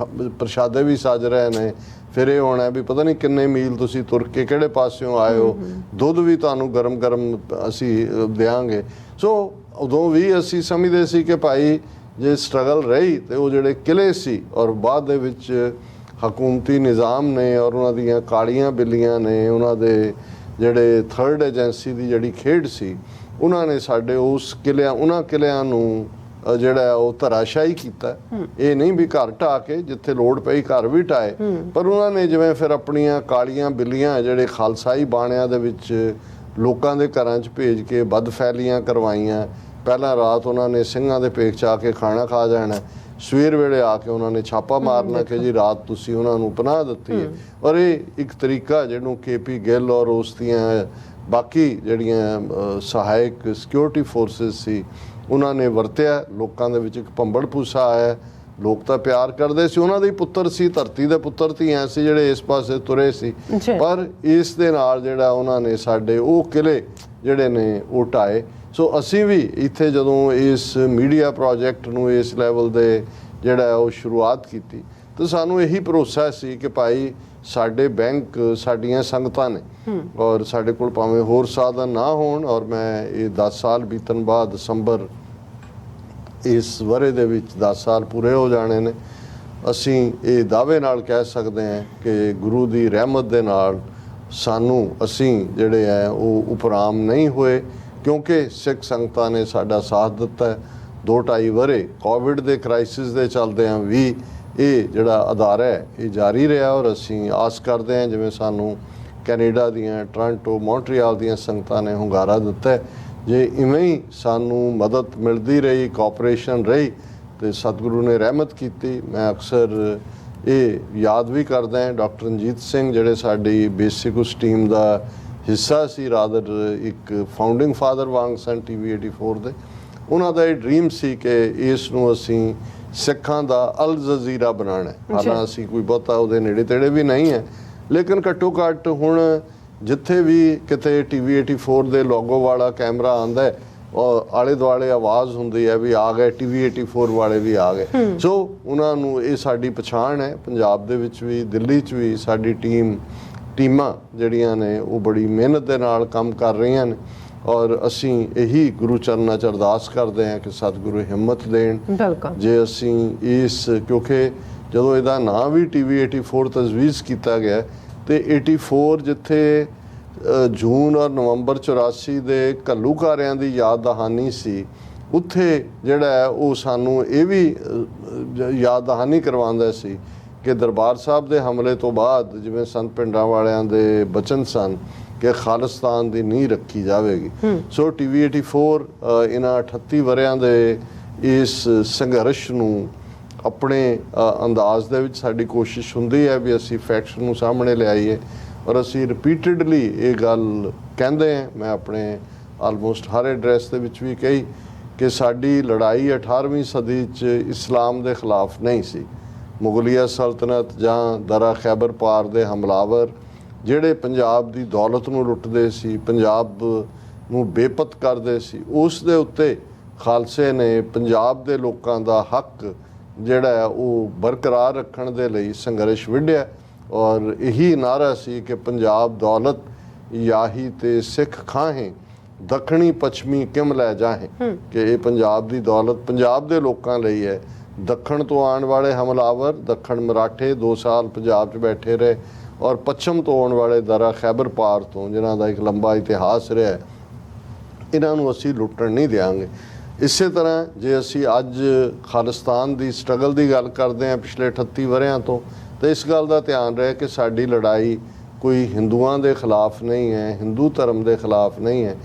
ਪ੍ਰਸ਼ਾਦੇ ਵੀ ਸੱਜ ਰਹੇ ਨੇ, ਫਿਰ ਇਹ ਹੋਣਾ ਵੀ ਪਤਾ ਨਹੀਂ ਕਿੰਨੇ ਮੀਲ ਤੁਸੀਂ ਤੁਰ ਕੇ ਕਿਹੜੇ ਪਾਸਿਓਂ ਆਏ ਹੋ, ਦੁੱਧ ਵੀ ਤੁਹਾਨੂੰ ਗਰਮ ਗਰਮ ਅਸੀਂ ਦਿਆਂਗੇ। ਸੋ ਉਦੋਂ ਵੀ ਅਸੀਂ ਸਮਝਦੇ ਸੀ ਕਿ ਭਾਈ ਜੇ ਸਟਰਗਲ ਰਹੀ ਤੇ ਉਹ ਜਿਹੜੇ ਕਿਲੇ ਸੀ, ਔਰ ਬਾਅਦ ਦੇ ਵਿੱਚ ਹਕੂਮਤੀ ਨਿਜ਼ਾਮ ਨੇ ਔਰ ਉਹਨਾਂ ਦੀਆਂ ਕਾਲੀਆਂ ਬਿੱਲੀਆਂ ਨੇ, ਉਹਨਾਂ ਦੇ ਜਿਹੜੇ ਥਰਡ ਏਜੰਸੀ ਦੀ ਜਿਹੜੀ ਖੇਡ ਸੀ, ਉਹਨਾਂ ਨੇ ਸਾਡੇ ਉਸ ਉਹਨਾਂ ਕਿਲਿਆਂ ਨੂੰ ਜਿਹੜਾ ਉਹ ਧਰਾਸ਼ਾਹੀ ਕੀਤਾ। ਇਹ ਨਹੀਂ ਵੀ ਘਰ ਢਾਹ ਕੇ, ਜਿੱਥੇ ਲੋੜ ਪਈ ਘਰ ਵੀ ਢਾਏ, ਪਰ ਉਹਨਾਂ ਨੇ ਜਿਵੇਂ ਫਿਰ ਆਪਣੀਆਂ ਕਾਲੀਆਂ ਬਿੱਲੀਆਂ ਜਿਹੜੇ ਖਾਲਸਾਈ ਬਾਣਿਆਂ ਦੇ ਵਿੱਚ ਲੋਕਾਂ ਦੇ ਘਰਾਂ 'ਚ ਭੇਜ ਕੇ ਬਦਫੈਲੀਆਂ ਕਰਵਾਈਆਂ। ਪਹਿਲਾਂ ਰਾਤ ਉਹਨਾਂ ਨੇ ਸਿੰਘਾਂ ਦੇ ਪੇਕ 'ਚ ਆ ਕੇ ਖਾਣਾ ਖਾ ਜਾਣਾ, ਸਵੇਰ ਵੇਲੇ ਆ ਕੇ ਉਹਨਾਂ ਨੇ ਛਾਪਾ ਮਾਰਨਾ ਕਿ ਜੀ ਰਾਤ ਤੁਸੀਂ ਉਹਨਾਂ ਨੂੰ ਪਨਾਹ ਦਿੱਤੀ ਹੈ। ਔਰ ਇਹ ਇੱਕ ਤਰੀਕਾ ਜਿਹਨੂੰ KP ਗਿੱਲ ਔਰ ਉਸ ਦੀਆਂ ਬਾਕੀ ਜਿਹੜੀਆਂ ਸਹਾਇਕ ਸਿਕਿਉਰਿਟੀ ਫੋਰਸਿਸ ਸੀ ਉਹਨਾਂ ਨੇ ਵਰਤਿਆ। ਲੋਕਾਂ ਦੇ ਵਿੱਚ ਇੱਕ ਭੰਬਲ ਭੂਸਾ ਆਇਆ, ਲੋਕ ਤਾਂ ਪਿਆਰ ਕਰਦੇ ਸੀ, ਉਹਨਾਂ ਦੇ ਪੁੱਤਰ ਸੀ, ਧਰਤੀ ਦੇ ਪੁੱਤਰ ਧੀਆਂ ਸੀ ਜਿਹੜੇ ਇਸ ਪਾਸੇ ਤੁਰੇ ਸੀ, ਪਰ ਇਸ ਦੇ ਨਾਲ ਜਿਹੜਾ ਉਹਨਾਂ ਨੇ ਸਾਡੇ ਉਹ ਕਿਲੇ ਜਿਹੜੇ ਨੇ ਉਹ ਢਾਏ। ਸੋ ਅਸੀਂ ਵੀ ਇੱਥੇ ਜਦੋਂ ਇਸ ਮੀਡੀਆ ਪ੍ਰੋਜੈਕਟ ਨੂੰ ਇਸ ਲੈਵਲ ਦੇ ਜਿਹੜਾ ਉਹ ਸ਼ੁਰੂਆਤ ਕੀਤੀ ਤਾਂ ਸਾਨੂੰ ਇਹੀ ਭਰੋਸਾ ਸੀ ਕਿ ਭਾਈ ਸਾਡੇ ਬੈਂਕ ਸਾਡੀਆਂ ਸੰਗਤਾਂ ਨੇ, ਔਰ ਸਾਡੇ ਕੋਲ ਭਾਵੇਂ ਹੋਰ ਸਾਧਨ ਨਾ ਹੋਣ, ਔਰ ਮੈਂ ਇਹ 10 ਸਾਲ ਬੀਤਣ ਬਾਅਦ ਦਸੰਬਰ ਇਸ ਵਰੇ ਦੇ ਵਿੱਚ 10 ਸਾਲ ਪੂਰੇ ਹੋ ਜਾਣੇ ਨੇ, ਅਸੀਂ ਇਹ ਦਾਅਵੇ ਨਾਲ ਕਹਿ ਸਕਦੇ ਹਾਂ ਕਿ ਗੁਰੂ ਦੀ ਰਹਿਮਤ ਦੇ ਨਾਲ ਅਸੀਂ ਜਿਹੜੇ ਹੈ ਉਹ ਉਪਰਾਮ ਨਹੀਂ ਹੋਏ, ਕਿਉਂਕਿ ਸਿੱਖ ਸੰਗਤਾਂ ਨੇ ਸਾਡਾ ਸਾਥ ਦਿੱਤਾ ਹੈ। 2-2.5 ਵਰੇ ਕੋਵਿਡ ਦੇ ਕ੍ਰਾਈਸਿਸ ਦੇ ਚੱਲਦਿਆਂ ਵੀ ਇਹ ਜਿਹੜਾ ਅਦਾਰਾ ਹੈ ਇਹ ਜਾਰੀ ਰਿਹਾ, ਔਰ ਅਸੀਂ ਆਸ ਕਰਦੇ ਹਾਂ ਜਿਵੇਂ ਸਾਨੂੰ ਕੈਨੇਡਾ ਦੀਆਂ, ਟੋਰਾਂਟੋ, ਮੌਂਟਰੀਆਲ ਦੀਆਂ ਸੰਗਤਾਂ ਨੇ ਹੁੰਗਾਰਾ ਦਿੱਤਾ, ਜੇ ਇਵੇਂ ਹੀ ਸਾਨੂੰ ਮਦਦ ਮਿਲਦੀ ਰਹੀ, ਕੋਆਪਰੇਸ਼ਨ ਰਹੀ, ਤੇ ਸਤਿਗੁਰੂ ਨੇ ਰਹਿਮਤ ਕੀਤੀ। ਮੈਂ ਅਕਸਰ ਇਹ ਯਾਦ ਵੀ ਕਰਦਾ ਹਾਂ ਡਾਕਟਰ ਰਣਜੀਤ ਸਿੰਘ ਜਿਹੜੇ ਸਾਡੀ ਬੇਸਿਕ ਉਸ ਟੀਮ ਦਾ ਹਿੱਸਾ ਸੀ, ਰਾਦਰ ਇੱਕ ਫਾਊਂਡਿੰਗ ਫਾਦਰ ਵਾਂਗ ਸਨ TV 84 ਦੇ। ਉਹਨਾਂ ਦਾ ਇਹ ਡ੍ਰੀਮ ਸੀ ਕਿ ਇਸ ਨੂੰ ਅਸੀਂ ਸਿੱਖਾਂ ਦਾ ਅਲ ਜਜ਼ੀਰਾ ਬਣਾਉਣਾ ਹੈ। ਹਾਲਾਂ ਅਸੀਂ ਕੋਈ ਬਹੁਤਾ ਉਹਦੇ ਨੇੜੇ ਤੇੜੇ ਵੀ ਨਹੀਂ ਹੈ, ਲੇਕਿਨ ਘੱਟੋ ਘੱਟ ਹੁਣ ਜਿੱਥੇ ਵੀ ਕਿਤੇ TV 84 ਦੇ ਲੋਗੋ ਵਾਲਾ ਕੈਮਰਾ ਆਉਂਦਾ ਹੈ ਔਰ ਆਲੇ ਦੁਆਲੇ ਆਵਾਜ਼ ਹੁੰਦੀ ਹੈ ਵੀ ਆ ਗਏ TV 84 ਵਾਲੇ ਵੀ ਆ ਗਏ। ਸੋ ਉਹਨਾਂ ਨੂੰ ਇਹ ਸਾਡੀ ਪਛਾਣ ਹੈ। ਪੰਜਾਬ ਦੇ ਵਿੱਚ ਵੀ, ਦਿੱਲੀ 'ਚ ਵੀ ਸਾਡੀ ਟੀਮਾਂ ਜਿਹੜੀਆਂ ਨੇ ਉਹ ਬੜੀ ਮਿਹਨਤ ਦੇ ਨਾਲ ਕੰਮ ਕਰ ਰਹੀਆਂ ਨੇ, ਔਰ ਅਸੀਂ ਇਹੀ ਗੁਰੂ ਚਰਨਾਂ 'ਚ ਅਰਦਾਸ ਕਰਦੇ ਹਾਂ ਕਿ ਸਤਿਗੁਰੂ ਹਿੰਮਤ ਦੇਣ। ਜੇ ਅਸੀਂ ਇਸ, ਕਿਉਂਕਿ ਜਦੋਂ ਇਹਦਾ ਨਾਂ ਵੀ TV 84 ਤਜਵੀਜ਼ ਕੀਤਾ ਗਿਆ ਤੇ 84 ਜਿੱਥੇ ਜੂਨ ਔਰ ਨਵੰਬਰ 84 ਦੇ ਘੱਲੂਘਾਰਿਆਂ ਦੀ ਯਾਦ ਦਹਾਨੀ ਸੀ, ਉੱਥੇ ਜਿਹੜਾ ਹੈ ਉਹ ਸਾਨੂੰ ਇਹ ਵੀ ਯਾਦ ਦਹਾਨੀ ਕਰਵਾਉਂਦਾ ਸੀ ਕਿ ਦਰਬਾਰ ਸਾਹਿਬ ਦੇ ਹਮਲੇ ਤੋਂ ਬਾਅਦ ਜਿਵੇਂ ਸੰਤ ਪਿੰਡਾਂ ਵਾਲਿਆਂ ਦੇ ਬਚਨ ਸਨ ਕਿ ਖਾਲਿਸਤਾਨ ਦੀ ਨੀਂਹ ਰੱਖੀ ਜਾਵੇਗੀ। ਸੋ TV 84 ਇਹਨਾਂ 38 ਵਰਿਆਂ ਦੇ ਇਸ ਸੰਘਰਸ਼ ਨੂੰ ਆਪਣੇ ਅੰਦਾਜ਼ ਦੇ ਵਿੱਚ ਸਾਡੀ ਕੋਸ਼ਿਸ਼ ਹੁੰਦੀ ਹੈ ਵੀ ਅਸੀਂ ਫੈਕਟਸ ਨੂੰ ਸਾਹਮਣੇ ਲਿਆਈਏ, ਔਰ ਅਸੀਂ ਰਿਪੀਟਡਲੀ ਇਹ ਗੱਲ ਕਹਿੰਦੇ ਹਾਂ। ਮੈਂ ਆਪਣੇ ਆਲਮੋਸਟ ਹਰ ਐਡਰੈਸ ਦੇ ਵਿੱਚ ਵੀ ਕਹੀ ਕਿ ਸਾਡੀ ਲੜਾਈ 18ਵੀਂ ਸਦੀ 'ਚ ਇਸਲਾਮ ਦੇ ਖਿਲਾਫ ਨਹੀਂ ਸੀ। ਮੁਗਲਿਆ ਸਲਤਨਤ ਜਾਂ ਦਰਾ ਖੈਬਰ ਪਾਰ ਦੇ ਹਮਲਾਵਰ ਜਿਹੜੇ ਪੰਜਾਬ ਦੀ ਦੌਲਤ ਨੂੰ ਲੁੱਟਦੇ ਸੀ, ਪੰਜਾਬ ਨੂੰ ਬੇਪਤ ਕਰਦੇ ਸੀ, ਉਸ ਦੇ ਉੱਤੇ ਖਾਲਸੇ ਨੇ ਪੰਜਾਬ ਦੇ ਲੋਕਾਂ ਦਾ ਹੱਕ ਜਿਹੜਾ ਹੈ ਉਹ ਬਰਕਰਾਰ ਰੱਖਣ ਦੇ ਲਈ ਸੰਘਰਸ਼ ਵਿੱਢਿਆ। ਔਰ ਇਹੀ ਨਾਰਾ ਸੀ ਕਿ ਪੰਜਾਬ ਦੌਲਤ ਯਾਹੀ ਤੇ ਸਿੱਖ ਖਾਹੇ, ਦੱਖਣੀ ਪੱਛਮੀ ਕਿਮ ਲੈ ਜਾਹੇ, ਕਿ ਇਹ ਪੰਜਾਬ ਦੀ ਦੌਲਤ ਪੰਜਾਬ ਦੇ ਲੋਕਾਂ ਲਈ ਹੈ। ਦੱਖਣ ਤੋਂ ਆਉਣ ਵਾਲੇ ਹਮਲਾਵਰ, ਦੱਖਣ ਮਰਾਠੇ 2 ਸਾਲ ਪੰਜਾਬ 'ਚ ਬੈਠੇ ਰਹੇ, ਔਰ ਪੱਛਮ ਤੋਂ ਆਉਣ ਵਾਲੇ ਦਰਾ ਖੈਬਰ ਪਾਰ ਤੋਂ, ਜਿਨ੍ਹਾਂ ਦਾ ਇੱਕ ਲੰਬਾ ਇਤਿਹਾਸ ਰਿਹਾ, ਇਹਨਾਂ ਨੂੰ ਅਸੀਂ ਲੁੱਟਣ ਨਹੀਂ ਦਿਆਂਗੇ। ਇਸੇ ਤਰ੍ਹਾਂ ਜੇ ਅਸੀਂ ਅੱਜ ਖਾਲਿਸਤਾਨ ਦੀ ਸਟਰਗਲ ਦੀ ਗੱਲ ਕਰਦੇ ਹਾਂ ਪਿਛਲੇ 38 ਵਰ੍ਹਿਆਂ ਤੋਂ, ਤਾਂ ਇਸ ਗੱਲ ਦਾ ਧਿਆਨ ਰਹੇ ਕਿ ਸਾਡੀ ਲੜਾਈ ਕੋਈ ਹਿੰਦੂਆਂ ਦੇ ਖਿਲਾਫ ਨਹੀਂ ਹੈ, ਹਿੰਦੂ ਧਰਮ ਦੇ ਖਿਲਾਫ ਨਹੀਂ ਹੈ,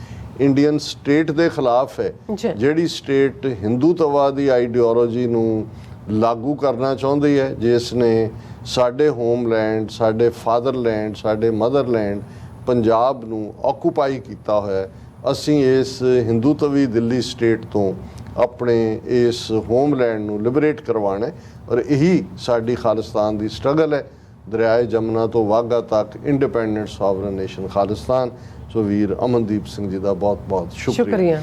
ਇੰਡੀਅਨ ਸਟੇਟ ਦੇ ਖਿਲਾਫ ਹੈ। ਜਿਹੜੀ ਸਟੇਟ ਹਿੰਦੂਤਵਾ ਦੀ ਆਈਡੀਓਲੋਜੀ ਨੂੰ ਲਾਗੂ ਕਰਨਾ ਚਾਹੁੰਦੀ ਹੈ, ਜਿਸ ਨੇ ਸਾਡੇ ਹੋਮਲੈਂਡ, ਸਾਡੇ ਫਾਦਰਲੈਂਡ, ਸਾਡੇ ਮਦਰਲੈਂਡ ਪੰਜਾਬ ਨੂੰ ਆਕੂਪਾਈ ਕੀਤਾ ਹੋਇਆ, ਅਸੀਂ ਇਸ ਹਿੰਦੂਤਵੀ ਦਿੱਲੀ ਸਟੇਟ ਤੋਂ ਆਪਣੇ ਇਸ ਹੋਮਲੈਂਡ ਨੂੰ ਲਿਬਰੇਟ ਕਰਵਾਉਣਾ ਹੈ। ਔਰ ਇਹੀ ਸਾਡੀ ਖਾਲਿਸਤਾਨ ਦੀ ਸਟਰਗਲ ਹੈ, ਦਰਿਆਏ ਜਮਨਾ ਤੋਂ ਵਾਘਾ ਤੱਕ ਇੰਡੀਪੈਂਡੈਂਟ ਸੋਵਰਨ ਨੇਸ਼ਨ ਖਾਲਿਸਤਾਨ। ਸੋ ਵੀਰ ਅਮਨਦੀਪ ਸਿੰਘ ਜੀ ਦਾ ਬਹੁਤ ਬਹੁਤ ਸ਼ੁਕਰੀਆ।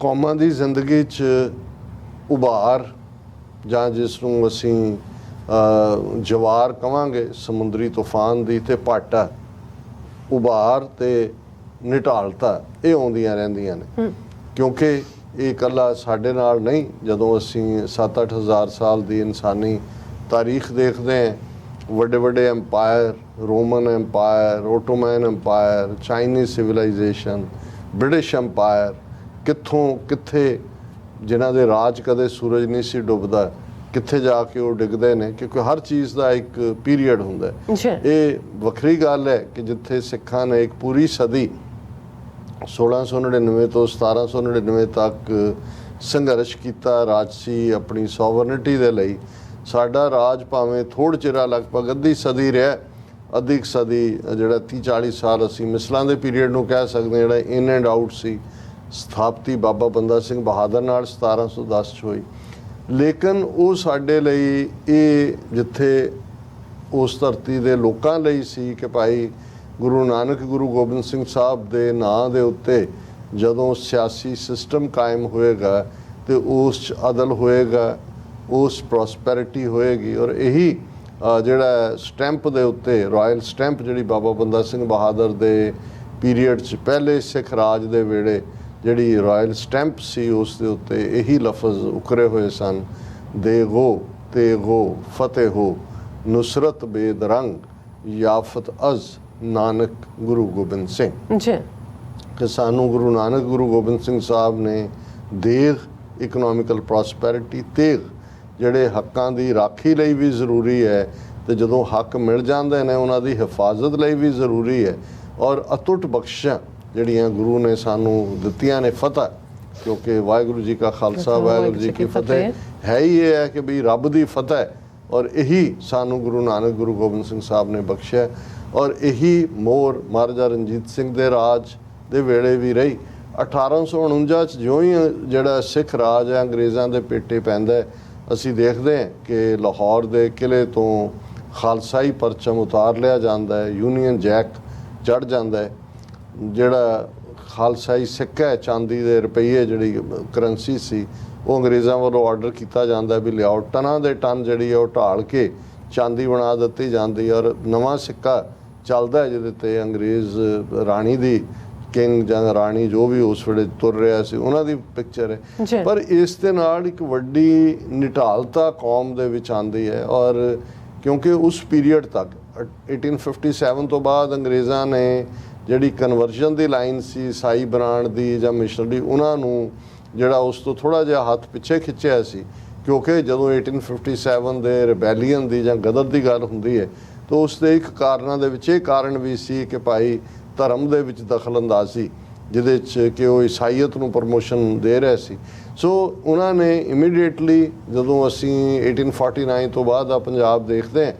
ਕੌਮਾਂ ਦੀ ਜ਼ਿੰਦਗੀ 'ਚ ਉਭਾਰ, ਜਾਂ ਜਿਸ ਨੂੰ ਅਸੀਂ ਜਵਾਰ ਕਵਾਂਗੇ, ਸਮੁੰਦਰੀ ਤੂਫਾਨ ਦੀ ਤੇ ਭਾਟਾ, ਉਭਾਰ ਤੇ ਨਿਢਾਲਤਾ, ਇਹ ਆਉਂਦੀਆਂ ਰਹਿੰਦੀਆਂ ਨੇ, ਕਿਉਂਕਿ ਇਹ ਇਕੱਲਾ ਸਾਡੇ ਨਾਲ ਨਹੀਂ। ਜਦੋਂ ਅਸੀਂ 7-8 ਹਜ਼ਾਰ ਸਾਲ ਦੀ ਇਨਸਾਨੀ ਤਾਰੀਖ ਦੇਖਦੇ ਹਾਂ, ਵੱਡੇ ਵੱਡੇ empire, Roman empire, Ottoman empire, Chinese civilisation, British empire, ਕਿੱਥੋਂ ਕਿੱਥੇ ਜਿਨ੍ਹਾਂ ਦੇ ਰਾਜ ਕਦੇ ਸੂਰਜ ਨਹੀਂ ਸੀ ਡੁੱਬਦਾ, ਕਿੱਥੇ ਜਾ ਕੇ ਉਹ ਡਿੱਗਦੇ ਨੇ, ਕਿਉਂਕਿ ਹਰ ਚੀਜ਼ ਦਾ ਇੱਕ ਪੀਰੀਅਡ ਹੁੰਦਾ ਹੈ। ਇਹ ਵੱਖਰੀ ਗੱਲ ਹੈ ਕਿ ਜਿੱਥੇ ਸਿੱਖਾਂ ਨੇ ਇੱਕ ਪੂਰੀ ਸਦੀ 1699 ਤੋਂ 1799 ਤੱਕ ਸੰਘਰਸ਼ ਕੀਤਾ ਰਾਜਸੀ ਆਪਣੀ ਸੋਵਰਨਿਟੀ ਦੇ ਲਈ, ਸਾਡਾ ਰਾਜ ਭਾਵੇਂ ਥੋੜ੍ਹਾ ਚਿਰਾ ਲਗਭਗ ਅੱਧੀ ਸਦੀ ਰਿਹਾ, ਅੱਧੀ ਸਦੀ ਜਿਹੜਾ 30-40 ਸਾਲ ਅਸੀਂ ਮਿਸਲਾਂ ਦੇ ਪੀਰੀਅਡ ਨੂੰ ਕਹਿ ਸਕਦੇ, ਜਿਹੜਾ ਇਨ ਐਂਡ ਆਊਟ ਸੀ, ਸਥਾਪਤੀ ਬਾਬਾ ਬੰਦਾ ਸਿੰਘ ਬਹਾਦਰ ਨਾਲ 1710 'ਚ ਹੋਈ। ਲੇਕਿਨ ਉਹ ਸਾਡੇ ਲਈ, ਇਹ ਜਿੱਥੇ ਉਸ ਧਰਤੀ ਦੇ ਲੋਕਾਂ ਲਈ ਸੀ ਕਿ ਭਾਈ ਗੁਰੂ ਨਾਨਕ, ਗੁਰੂ ਗੋਬਿੰਦ ਸਿੰਘ ਸਾਹਿਬ ਦੇ ਨਾਂ ਦੇ ਉੱਤੇ ਜਦੋਂ ਸਿਆਸੀ ਸਿਸਟਮ ਕਾਇਮ ਹੋਏਗਾ ਤੇ ਉਸ 'ਚ ਅਦਲ ਹੋਏਗਾ, ਉਸ ਪ੍ਰੋਸਪੈਰਿਟੀ ਹੋਏਗੀ। ਔਰ ਇਹੀ ਜਿਹੜਾ ਸਟੈਂਪ ਦੇ ਉੱਤੇ, ਰਾਇਲ ਸਟੈਂਪ ਜਿਹੜੀ ਬਾਬਾ ਬੰਦਾ ਸਿੰਘ ਬਹਾਦਰ ਦੇ ਪੀਰੀਅਡ 'ਚ ਪਹਿਲੇ ਸਿੱਖ ਰਾਜ ਦੇ ਵੇਲੇ ਜਿਹੜੀ ਰਾਇਲ ਸਟੈਂਪ ਸੀ, ਉਸ ਦੇ ਉੱਤੇ ਇਹੀ ਲਫ਼ਜ਼ ਉਕਰੇ ਹੋਏ ਸਨ, ਦੇਗੋ ਤੇਗੋ ਫਤਿਹ ਹੋ, ਨੁਸਰਤ ਬੇਦਰੰਗ ਯਾਫਤ ਅਜ਼ ਨਾਨਕ ਗੁਰੂ ਗੋਬਿੰਦ ਸਿੰਘ। ਕਿ ਸਾਨੂੰ ਗੁਰੂ ਨਾਨਕ, ਗੁਰੂ ਗੋਬਿੰਦ ਸਿੰਘ ਸਾਹਿਬ ਨੇ ਦੇਗ, ਇਕਨੋਮਿਕਲ ਪ੍ਰੋਸਪੈਰਿਟੀ, ਤੇਗ, ਜਿਹੜੇ ਹੱਕਾਂ ਦੀ ਰਾਖੀ ਲਈ ਵੀ ਜ਼ਰੂਰੀ ਹੈ, ਤੇ ਜਦੋਂ ਹੱਕ ਮਿਲ ਜਾਂਦੇ ਨੇ ਉਹਨਾਂ ਦੀ ਹਿਫਾਜ਼ਤ ਲਈ ਵੀ ਜ਼ਰੂਰੀ ਹੈ, ਔਰ ਅਤੁੱਟ ਬਖਸ਼ਾਂ ਜਿਹੜੀਆਂ ਗੁਰੂ ਨੇ ਸਾਨੂੰ ਦਿੱਤੀਆਂ ਨੇ, ਫਤਿਹ, ਕਿਉਂਕਿ ਵਾਹਿਗੁਰੂ ਜੀ ਕਾ ਖਾਲਸਾ ਵਾਹਿਗੁਰੂ ਜੀ ਕੀ ਫਤਿਹ ਹੈ ਹੀ ਇਹ ਹੈ ਕਿ ਵੀ ਰੱਬ ਦੀ ਫਤਿਹ, ਔਰ ਇਹੀ ਸਾਨੂੰ ਗੁਰੂ ਨਾਨਕ, ਗੁਰੂ ਗੋਬਿੰਦ ਸਿੰਘ ਸਾਹਿਬ ਨੇ ਬਖਸ਼ਿਆ। ਔਰ ਇਹੀ ਮੋਹਰ ਮਹਾਰਾਜਾ ਰਣਜੀਤ ਸਿੰਘ ਦੇ ਰਾਜ ਦੇ ਵੇਲੇ ਵੀ ਰਹੀ। 1849 'ਚ ਜਿਉਂ ਹੀ ਜਿਹੜਾ ਸਿੱਖ ਰਾਜ ਹੈ ਅੰਗਰੇਜ਼ਾਂ ਦੇ ਪੇਟੇ ਪੈਂਦਾ, ਅਸੀਂ ਦੇਖਦੇ ਹਾਂ ਕਿ ਲਾਹੌਰ ਦੇ ਕਿਲੇ ਤੋਂ ਖਾਲਸਾਈ ਪਰਚਮ ਉਤਾਰ ਲਿਆ ਜਾਂਦਾ ਹੈ, ਯੂਨੀਅਨ ਜੈਕ ਚੜ੍ਹ ਜਾਂਦਾ ਹੈ, ਜਿਹੜਾ ਖਾਲਸਾਈ ਸਿੱਕਾ ਹੈ, ਚਾਂਦੀ ਦੇ ਰੁਪਈਏ ਜਿਹੜੀ ਕਰੰਸੀ ਸੀ, ਉਹ ਅੰਗਰੇਜ਼ਾਂ ਵੱਲੋਂ ਆਰਡਰ ਕੀਤਾ ਜਾਂਦਾ ਵੀ ਲਿਆਓ, ਟਨਾਂ ਦੇ ਟਨ ਜਿਹੜੀ ਹੈ ਉਹ ਢਾਲ ਕੇ ਚਾਂਦੀ ਬਣਾ ਦਿੱਤੀ ਜਾਂਦੀ। ਔਰ ਨਵਾਂ ਸਿੱਕਾ ਚੱਲਦਾ ਹੈ ਜਿਹਦੇ 'ਤੇ ਅੰਗਰੇਜ਼ ਰਾਣੀ ਦੀ, ਕਿੰਗ ਜਾਂ ਰਾਣੀ ਜੋ ਵੀ ਉਸ ਵੇਲੇ ਤੁਰ ਰਿਹਾ ਸੀ, ਉਹਨਾਂ ਦੀ ਪਿਕਚਰ ਹੈ। ਪਰ ਇਸ ਦੇ ਨਾਲ ਇੱਕ ਵੱਡੀ ਨਿਢਾਲਤਾ ਕੌਮ ਦੇ ਵਿੱਚ ਆਉਂਦੀ ਹੈ। ਔਰ ਕਿਉਂਕਿ ਉਸ ਪੀਰੀਅਡ ਤੱਕ 1857 ਤੋਂ ਬਾਅਦ ਅੰਗਰੇਜ਼ਾਂ ਨੇ ਜਿਹੜੀ ਕਨਵਰਜਨ ਦੀ ਲਾਈਨ ਸੀ ਈਸਾਈ ਬਣਾਉਣ ਦੀ ਜਾਂ ਮਿਸ਼ਨਰੀ, ਉਹਨਾਂ ਨੂੰ ਜਿਹੜਾ ਉਸ ਤੋਂ ਥੋੜ੍ਹਾ ਜਿਹਾ ਹੱਥ ਪਿੱਛੇ ਖਿੱਚਿਆ ਸੀ, ਕਿਉਂਕਿ ਜਦੋਂ 1857 ਦੇ ਰਿਬੈਲੀਅਨ ਦੀ ਜਾਂ ਗਦਰ ਦੀ ਗੱਲ ਹੁੰਦੀ ਹੈ ਤਾਂ ਉਸ ਦੇ ਇੱਕ ਕਾਰਨਾਂ ਦੇ ਵਿੱਚ ਇਹ ਕਾਰਨ ਵੀ ਸੀ ਕਿ ਭਾਈ ਧਰਮ ਦੇ ਵਿੱਚ ਦਖਲ ਅੰਦਾਜ਼ੀ, ਜਿਹਦੇ 'ਚ ਕਿ ਉਹ ਈਸਾਈਅਤ ਨੂੰ ਪ੍ਰਮੋਸ਼ਨ ਦੇ ਰਹੇ ਸੀ। ਸੋ ਉਹਨਾਂ ਨੇ ਇਮੀਡੀਏਟਲੀ, ਜਦੋਂ ਅਸੀਂ 1849 ਤੋਂ ਬਾਅਦ ਦਾ ਪੰਜਾਬ ਦੇਖਦੇ ਹਾਂ,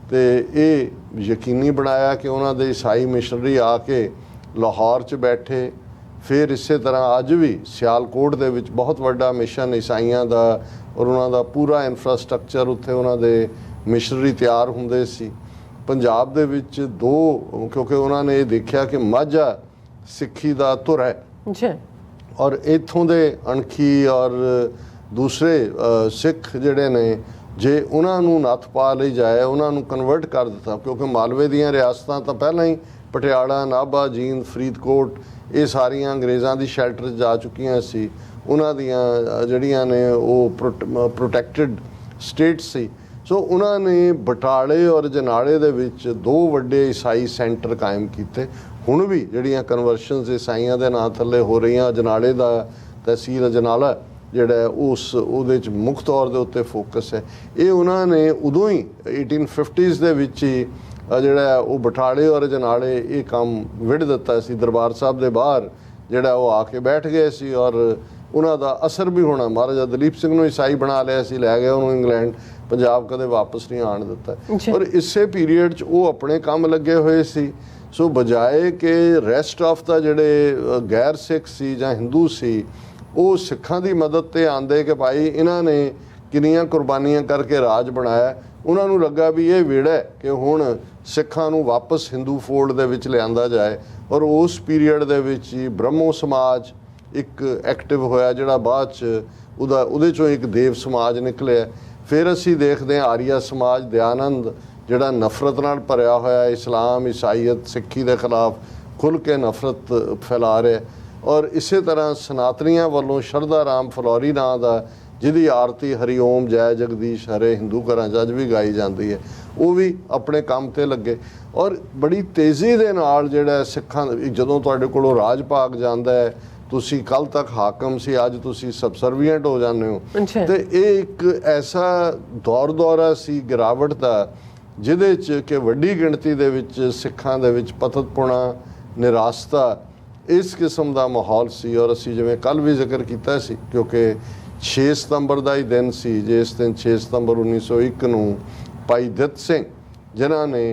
ਤੇ ਇਹ ਯਕੀਨੀ ਬਣਾਇਆ ਕਿ ਉਹਨਾਂ ਦੇ ਈਸਾਈ ਮਿਸ਼ਨਰੀ ਆ ਕੇ ਲਾਹੌਰ 'ਚ ਬੈਠੇ। ਫਿਰ ਇਸੇ ਤਰ੍ਹਾਂ ਅੱਜ ਵੀ ਸਿਆਲਕੋਟ ਦੇ ਵਿੱਚ ਬਹੁਤ ਵੱਡਾ ਮਿਸ਼ਨ ਈਸਾਈਆਂ ਦਾ, ਔਰ ਉਹਨਾਂ ਦਾ ਪੂਰਾ ਇਨਫਰਾਸਟਰਕਚਰ, ਉੱਥੇ ਉਹਨਾਂ ਦੇ ਮਿਸ਼ਨਰੀ ਤਿਆਰ ਹੁੰਦੇ ਸੀ। ਪੰਜਾਬ ਦੇ ਵਿੱਚ ਦੋ, ਕਿਉਂਕਿ ਉਹਨਾਂ ਨੇ ਇਹ ਦੇਖਿਆ ਕਿ ਮਾਝਾ ਸਿੱਖੀ ਦਾ ਧੁਰ ਹੈ, ਔਰ ਇੱਥੋਂ ਦੇ ਅਣਖੀ ਔਰ ਦੂਸਰੇ ਸਿੱਖ ਜਿਹੜੇ ਨੇ ਜੇ ਉਹਨਾਂ ਨੂੰ ਨੱਥ ਪਾ ਲਈ ਜਾਏ, ਉਹਨਾਂ ਨੂੰ ਕਨਵਰਟ ਕਰ ਦਿੱਤਾ, ਕਿਉਂਕਿ ਮਾਲਵੇ ਦੀਆਂ ਰਿਆਸਤਾਂ ਤਾਂ ਪਹਿਲਾਂ ਹੀ ਪਟਿਆਲਾ, ਨਾਭਾ, ਜੀਂਦ, ਫਰੀਦਕੋਟ ਇਹ ਸਾਰੀਆਂ ਅੰਗਰੇਜ਼ਾਂ ਦੀ ਸ਼ੈਲਟਰ 'ਚ ਜਾ ਚੁੱਕੀਆਂ ਸੀ। ਉਹਨਾਂ ਦੀਆਂ ਜਿਹੜੀਆਂ ਨੇ ਉਹ ਪ੍ਰੋਟੈਕਟਡ ਸਟੇਟ ਸੀ। ਸੋ ਉਹਨਾਂ ਨੇ ਬਟਾਲੇ ਔਰ ਅਜਨਾਲੇ ਦੇ ਵਿੱਚ 2 ਵੱਡੇ ਈਸਾਈ ਸੈਂਟਰ ਕਾਇਮ ਕੀਤੇ। ਹੁਣ ਵੀ ਜਿਹੜੀਆਂ ਕਨਵਰਸ਼ਨਸ ਈਸਾਈਆਂ ਦੇ ਨਾਂ ਥੱਲੇ ਹੋ ਰਹੀਆਂ, ਅਜਨਾਲੇ ਦਾ ਤਹਿਸੀਲ ਅਜਨਾਲਾ ਜਿਹੜਾ ਉਹਦੇ 'ਚ ਮੁੱਖ ਤੌਰ ਦੇ ਉੱਤੇ ਫੋਕਸ ਹੈ। ਇਹ ਉਹਨਾਂ ਨੇ ਉਦੋਂ ਹੀ 1850s ਦੇ ਵਿੱਚ ਹੀ ਜਿਹੜਾ ਉਹ ਬਟਾਲੇ ਔਰ ਅਜਨਾਲੇ ਇਹ ਕੰਮ ਵਿੱਢ ਦਿੱਤਾ ਸੀ। ਦਰਬਾਰ ਸਾਹਿਬ ਦੇ ਬਾਹਰ ਜਿਹੜਾ ਉਹ ਆ ਕੇ ਬੈਠ ਗਏ ਸੀ ਔਰ ਉਹਨਾਂ ਦਾ ਅਸਰ ਵੀ ਹੋਣਾ। ਮਹਾਰਾਜਾ ਦਲੀਪ ਸਿੰਘ ਨੂੰ ਈਸਾਈ ਬਣਾ ਲਿਆ ਸੀ, ਲੈ ਗਏ ਉਹਨੂੰ ਇੰਗਲੈਂਡ, ਪੰਜਾਬ ਕਦੇ ਵਾਪਸ ਨਹੀਂ ਆਣ ਦਿੱਤਾ। ਔਰ ਇਸੇ ਪੀਰੀਅਡ 'ਚ ਉਹ ਆਪਣੇ ਕੰਮ ਲੱਗੇ ਹੋਏ ਸੀ। ਸੋ ਬਜਾਏ ਕਿ ਰੈਸਟ ਆਫ ਦਾ ਜਿਹੜੇ ਗੈਰ ਸਿੱਖ ਸੀ ਜਾਂ ਹਿੰਦੂ ਸੀ ਉਹ ਸਿੱਖਾਂ ਦੀ ਮਦਦ ਤੇ ਆਂਦੇ ਕਿ ਭਾਈ ਇਹਨਾਂ ਨੇ ਕਿੰਨੀਆਂ ਕੁਰਬਾਨੀਆਂ ਕਰਕੇ ਰਾਜ ਬਣਾਇਆ, ਉਹਨਾਂ ਨੂੰ ਲੱਗਾ ਵੀ ਇਹ ਵੇੜਾ ਹੈ ਕਿ ਹੁਣ ਸਿੱਖਾਂ ਨੂੰ ਵਾਪਸ ਹਿੰਦੂ ਫੋਲਡ ਦੇ ਵਿੱਚ ਲਿਆਂਦਾ ਜਾਏ। ਔਰ ਉਸ ਪੀਰੀਅਡ ਦੇ ਵਿੱਚ ਹੀ ਬ੍ਰਹਮੋ ਸਮਾਜ ਇੱਕ ਐਕਟਿਵ ਹੋਇਆ, ਜਿਹੜਾ ਬਾਅਦ 'ਚ ਉਹਦੇ 'ਚੋਂ ਇੱਕ ਦੇਵ ਸਮਾਜ ਨਿਕਲਿਆ। ਫਿਰ ਅਸੀਂ ਦੇਖਦੇ ਹਾਂ ਆਰੀਆ ਸਮਾਜ, ਦਿਆਨੰਦ ਜਿਹੜਾ ਨਫ਼ਰਤ ਨਾਲ ਭਰਿਆ ਹੋਇਆ, ਇਸਲਾਮ, ਈਸਾਈਅਤ, ਸਿੱਖੀ ਦੇ ਖਿਲਾਫ ਖੁੱਲ੍ਹ ਕੇ ਨਫ਼ਰਤ ਫੈਲਾ ਰਿਹਾ। ਔਰ ਇਸੇ ਤਰ੍ਹਾਂ ਸਨਾਤਨੀਆਂ ਵੱਲੋਂ ਸ਼ਰਧਾ ਰਾਮ ਫਲੌਰੀ ਨਾਂ ਦਾ, ਜਿਹਦੀ ਆਰਤੀ ਹਰੀ ਓਮ ਜੈ ਜਗਦੀਸ਼ ਹਰੇ ਹਿੰਦੂ ਘਰਾਂ 'ਚ ਅੱਜ ਵੀ ਗਾਈ ਜਾਂਦੀ ਹੈ, ਉਹ ਵੀ ਆਪਣੇ ਕੰਮ ਤੇ ਲੱਗੇ। ਔਰ ਬੜੀ ਤੇਜ਼ੀ ਦੇ ਨਾਲ ਜਿਹੜਾ ਸਿੱਖਾਂ ਜਦੋਂ ਤੁਹਾਡੇ ਕੋਲੋਂ ਰਾਜ ਭਾਗ ਜਾਂਦਾ ਹੈ, ਤੁਸੀਂ ਕੱਲ ਤੱਕ ਹਾਕਮ ਸੀ, ਅੱਜ ਤੁਸੀਂ ਸਬਸਰਵੀਐਂਟ ਹੋ ਜਾਂਦੇ ਹੋ। ਤੇ ਇਹ ਇੱਕ ਐਸਾ ਦੌਰਾ ਸੀ ਗਿਰਾਵਟ ਦਾ, ਜਿਹਦੇ 'ਚ ਕਿ ਵੱਡੀ ਗਿਣਤੀ ਦੇ ਵਿੱਚ ਸਿੱਖਾਂ ਦੇ ਵਿੱਚ ਪਤਤਪੁਣਾ, ਨਿਰਾਸਤਾ, ਇਸ ਕਿਸਮ ਦਾ ਮਾਹੌਲ ਸੀ। ਔਰ ਅਸੀਂ ਜਿਵੇਂ ਕੱਲ ਵੀ ਜ਼ਿਕਰ ਕੀਤਾ ਸੀ, ਕਿਉਂਕਿ 6 ਸਤੰਬਰ ਦਾ ਹੀ ਦਿਨ ਸੀ, ਜਿਸ ਦਿਨ 6 ਸਤੰਬਰ 1901 ਨੂੰ ਭਾਈ ਦਿੱਤ ਸਿੰਘ, ਜਿਨ੍ਹਾਂ ਨੇ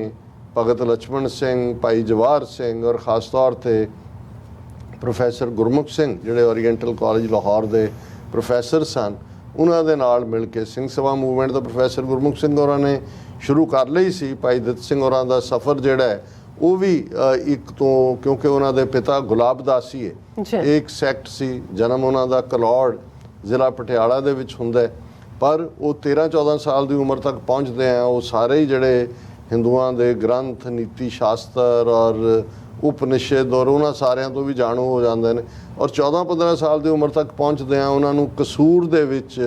ਭਗਤ ਲਛਮਣ ਸਿੰਘ, ਭਾਈ ਜਵਾਹਰ ਸਿੰਘ ਔਰ ਖ਼ਾਸ ਤੌਰ 'ਤੇ ਪ੍ਰੋਫੈਸਰ ਗੁਰਮੁਖ ਸਿੰਘ ਜਿਹੜੇ ਓਰੀਐਂਟਲ ਕਾਲਜ ਲਾਹੌਰ ਦੇ ਪ੍ਰੋਫੈਸਰ ਸਨ, ਉਹਨਾਂ ਦੇ ਨਾਲ ਮਿਲ ਕੇ ਸਿੰਘ ਸਭਾ ਮੂਵਮੈਂਟ ਦਾ ਪ੍ਰੋਫੈਸਰ ਗੁਰਮੁਖ ਸਿੰਘ ਹੋਰਾਂ ਨੇ ਸ਼ੁਰੂ ਕਰ ਲਈ ਸੀ। ਭਾਈ ਦਿੱਤ ਸਿੰਘ ਹੋਰਾਂ ਦਾ ਸਫ਼ਰ ਜਿਹੜਾ ਹੈ ਉਹ ਵੀ ਇੱਕ ਤੋਂ, ਕਿਉਂਕਿ ਉਹਨਾਂ ਦੇ ਪਿਤਾ ਗੁਲਾਬ ਦਾਸੀ ਹੈ, ਇੱਕ ਸੈਕਟ ਸੀ, ਜਨਮ ਉਹਨਾਂ ਦਾ ਕਲੌੜ ਜ਼ਿਲ੍ਹਾ ਪਟਿਆਲਾ ਦੇ ਵਿੱਚ ਹੁੰਦਾ, ਪਰ ਉਹ 13-14 ਸਾਲ ਦੀ ਉਮਰ ਤੱਕ ਪਹੁੰਚਦੇ ਆ ਉਹ ਸਾਰੇ ਹੀ ਜਿਹੜੇ ਹਿੰਦੂਆਂ ਦੇ ਗ੍ਰੰਥ, ਨੀਤੀ ਸ਼ਾਸਤਰ ਔਰ ਉਪਨਿਸ਼ਦ ਔਰ ਉਹਨਾਂ ਸਾਰਿਆਂ ਤੋਂ ਵੀ ਜਾਣੂ ਹੋ ਜਾਂਦੇ ਨੇ। ਔਰ 14-15 ਸਾਲ ਦੀ ਉਮਰ ਤੱਕ ਪਹੁੰਚਦੇ ਆ ਉਹਨਾਂ ਨੂੰ ਕਸੂਰ ਦੇ ਵਿੱਚ